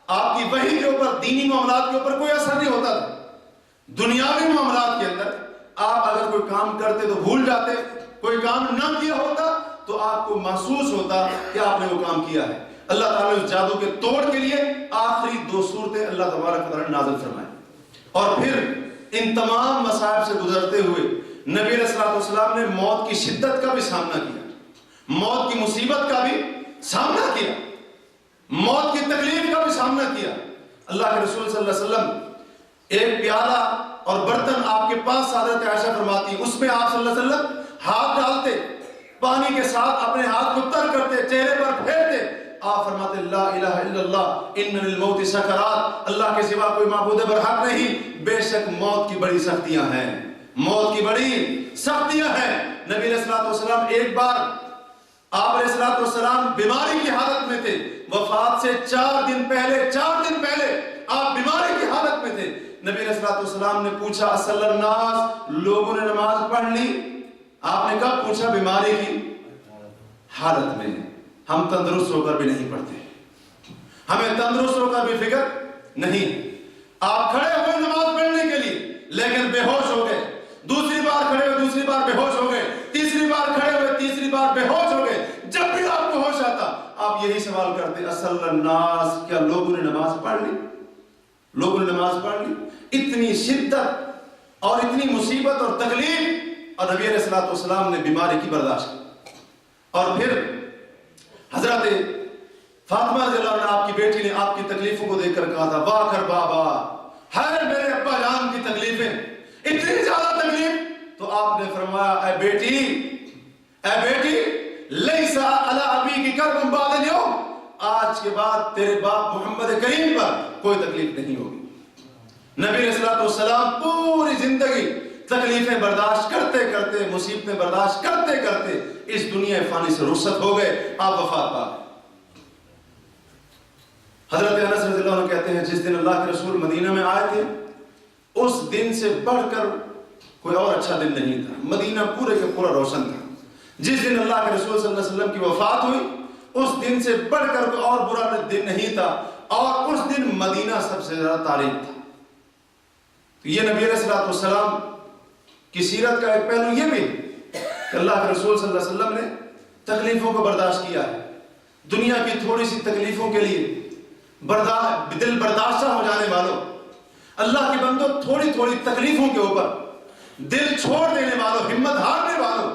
آپ کی وحی کے اوپر، دینی معاملات کے اوپر کوئی اثر نہیں ہوتا تھا۔ دنیاوی معاملات کے اندر آپ اگر کوئی کام کرتے تو بھول جاتے، کوئی کام نہ کیا ہوتا تو آپ کو محسوس ہوتا کہ آپ نے وہ کام کیا ہے۔ اللہ تعالیٰ نے اس جادو کے توڑ کے لیے آخری 2 سورتیں اللہ تبارک و تعالیٰ نے نازل فرمائیں، اور پھر ان تمام مصائب سے گزرتے ہوئے نبی علیہ الصلوۃ والسلام نے موت کی شدت کا بھی سامنا کیا، موت کی مصیبت کا بھی سامنا کیا، موت کی تکلیف کا بھی سامنا کیا۔ اللہ کے رسول صلی اللہ علیہ وسلم ایک پیالہ اور برتن آپ کے پاس حضرت عائشہ فرماتی، اس میں آپ صلی اللہ علیہ وسلم ہاتھ ڈالتے، پانی کے ساتھ اپنے ہاتھ کو تر کرتے، چہرے پر پھیرتے، آپ فرماتے لا الہ الا اللہ ان للموت سکرات، اللہ کے سوا کوئی معبود برحق نہیں، بے شک موت کی بڑی سختیاں ہیں، موت کی بڑی سختیاں ہیں۔ نبی علیہ الصلوۃ والسلام ایک بار آپ علیہ الصلوۃ والسلام بیماری کی حالت میں تھے، وفات سے 4 دن پہلے آپ بیماری کی حالت میں تھے۔ نبی علیہ الصلوۃ والسلام نے پوچھا اصلی الناس، لوگوں نے نماز پڑھ لی؟ آپ نے کب پوچھا؟ بیماری کی حالت میں۔ ہم تندرست ہو کر بھی نہیں پڑھتے، ہمیں تندرست ہو کر بھی فکر نہیں۔ آپ کھڑے ہوئے نماز پڑھنے کے لیے لیکن بے ہوش ہو گئے، دوسری بار کھڑے ہوئے دوسری بار بے ہوش ہو گئے، تیسری بار کھڑے ہوئے تیسری بار بے ہوش ہو گئے۔ جب بھی آپ کو ہوش آتا آپ یہی سوال کرتے اصلی الناس، کیا لوگوں نے نماز پڑھ لی؟ لوگوں نے نماز پڑھ لی؟ اتنی شدت اور اتنی مصیبت اور تکلیف، اور نبی علیہ الصلوۃ والسلام نے بیماری کی برداشت کی۔ اور پھر حضرت فاطمہ رضی اللہ عنہ آپ کی بیٹی نے آپ کی تکلیفوں کو دیکھ کر کہا تھا واہ کر بابا، ہر میرے ابا جان کی تکلیفیں، اتنی زیادہ تکلیف، تو آپ نے فرمایا اے بیٹی لیس علی ابی کی کرب بعد اليوم، آج کے بعد تیرے باپ محمد کریم پر کوئی تکلیف نہیں ہوگی۔ نبی علیہ الصلوۃ والسلام پوری زندگی تکلیفیں برداشت کرتے کرتے، مصیبتیں برداشت کرتے کرتے اس دنیا فانی سے رخصت ہو گئے، آپ وفات پا گئے۔ حضرت انس رضی اللہ عنہ کہتے ہیں جس دن اللہ کے رسول مدینہ میں آئے تھے اس دن سے بڑھ کر کوئی اور اچھا دن نہیں تھا، مدینہ پورے کے پورا روشن تھا۔ جس دن اللہ کے رسول صلی اللہ علیہ وسلم کی وفات ہوئی اس دن سے بڑھ کر کوئی اور برا دن نہیں تھا، اور اس دن مدینہ سب سے زیادہ تاریک تھا۔ تو یہ نبی علیہ الصلوۃ والسلام کی سیرت کا ایک پہلو یہ بھی کہ اللہ کے رسول صلی اللہ علیہ وسلم نے تکلیفوں کو برداشت کیا ہے۔ دنیا کی تھوڑی سی تکلیفوں کے لیے دل برداشتہ ہو جانے والوں، اللہ کے بندوں تھوڑی تھوڑی تکلیفوں کے اوپر دل چھوڑ دینے والوں، ہمت ہارنے والوں،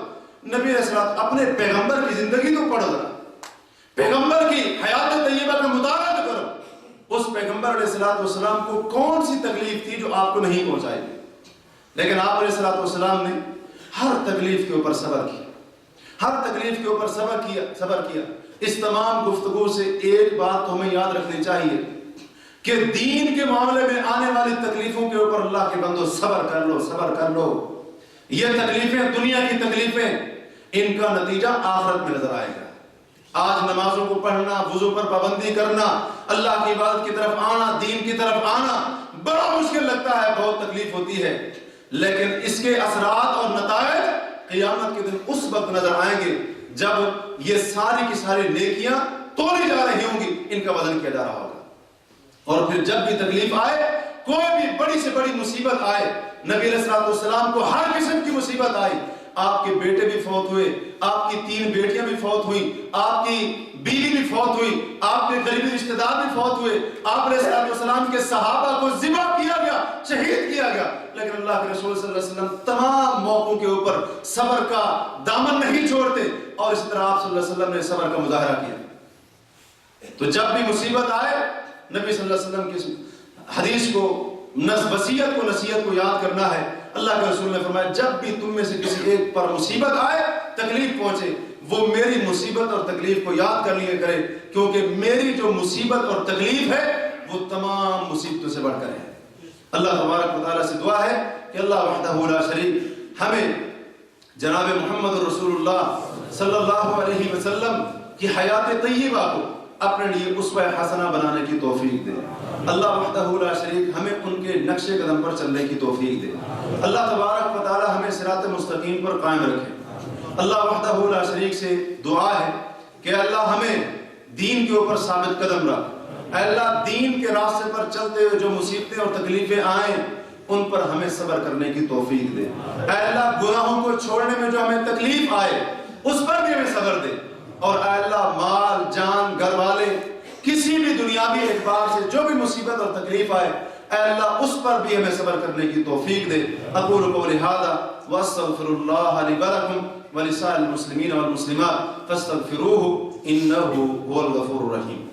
نبی علیہ السلام اپنے پیغمبر کی زندگی تو پڑھو ذرا، پیغمبر کی حیات طیبہ کا مطالعہ تو کرو۔ اس پیغمبر علیہ السلام کو کون سی تکلیف تھی جو آپ کو نہیں پہنچائی، لیکن آپ علیہ السلام نے ہر تکلیف کے اوپر صبر کیا، ہر تکلیف کے اوپر صبر کیا۔ اس تمام گفتگو سے ایک بات تو ہمیں یاد رکھنی چاہیے کہ دین کے معاملے میں آنے والی تکلیفوں کے اوپر اللہ کے بندو صبر کر لو، صبر کر لو۔ یہ تکلیفیں دنیا کی تکلیفیں ان کا نتیجہ آخرت میں نظر آئے گا۔ آج نمازوں کو پڑھنا، وضو پر پابندی کرنا، اللہ کی عبادت کی طرف آنا، دین کی طرف آنا بڑا مشکل لگتا ہے، بہت تکلیف ہوتی ہے، لیکن اس کے اثرات اور نتائج قیامت کے دن اس وقت نظر آئیں گے جب یہ ساری کی ساری نیکیاں تولی جا رہی ہوں گی، ان کا وزن کیا جا رہا ہوگا۔ اور پھر جب بھی تکلیف آئے، کوئی بھی بڑی سے بڑی مصیبت آئے، نبی علیہ السلام کو ہر قسم کی مصیبت آئی، آپ کے بیٹے بھی فوت ہوئے، آپ کی 3 بیٹیاں بھی فوت ہوئی، آپ کی بیوی بھی فوت ہوئی، آپ کے قریبی رشتہ دار بھی فوت ہوئے، آپ علیہ السلام کے صحابہ کو ذبح کیا گیا، شہید کیا گیا، لیکن اللہ کے رسول صلی اللہ علیہ وسلم تمام موقعوں کے اوپر صبر کا دامن نہیں چھوڑتے، اور اس طرح آپ صلی اللہ علیہ وسلم نے صبر کا مظاہرہ کیا۔ تو جب بھی مصیبت آئے، نبی صلی اللہ علیہ وسلم کی حدیث کو، وصیت کو، نصیحت کو یاد کرنا ہے۔ اللہ کے رسول نے فرمایا جب بھی تم میں سے کسی ایک پر مصیبت آئے، تکلیف پہنچے، وہ میری مصیبت اور تکلیف کو یاد کر لیا کرے، کیونکہ میری جو مصیبت اور تکلیف ہے وہ تمام مصیبتوں سے بڑھ کر ہے۔ اللہ تبارک و تعالیٰ سے دعا ہے کہ اللہ وحدہ لا شریک ہمیں جناب محمد رسول اللہ صلی اللہ علیہ وسلم کی حیات طیبہ کو اپنے لیے اسوہ حسنہ بنانے کی توفیق دے۔ اللہ وحدہ لا شریک ہمیں ان کے نقش قدم پر چلنے کی توفیق دے۔ اللہ تبارک و تعالی ہمیں صراط مستقیم پر قائم رکھے۔ اللہ وحدہ لا شریک سے دعا ہے کہ اللہ ہمیں دین کے اوپر ثابت قدم رکھ۔ اے اللہ دین کے راستے پر چلتے ہوئے جو مصیبتیں اور تکلیفیں آئیں ان پر ہمیں صبر کرنے کی توفیق دے۔ اے اللہ گناہوں کو چھوڑنے میں جو ہمیں تکلیف آئے اس پر بھی ہمیں صبر دے، اور اے اللہ مال، جان، گھر والے، کسی بھی دنیاوی اعتبار سے جو بھی مصیبت اور تکلیف آئے اے اللہ اس پر بھی ہمیں صبر کرنے کی توفیق دے۔ اقول قولی ھذا واستغفر اللہ لی ولکم ولسائر المسلمین والمسلمات فاستغفروہ انہ هو الغفور الرحیم۔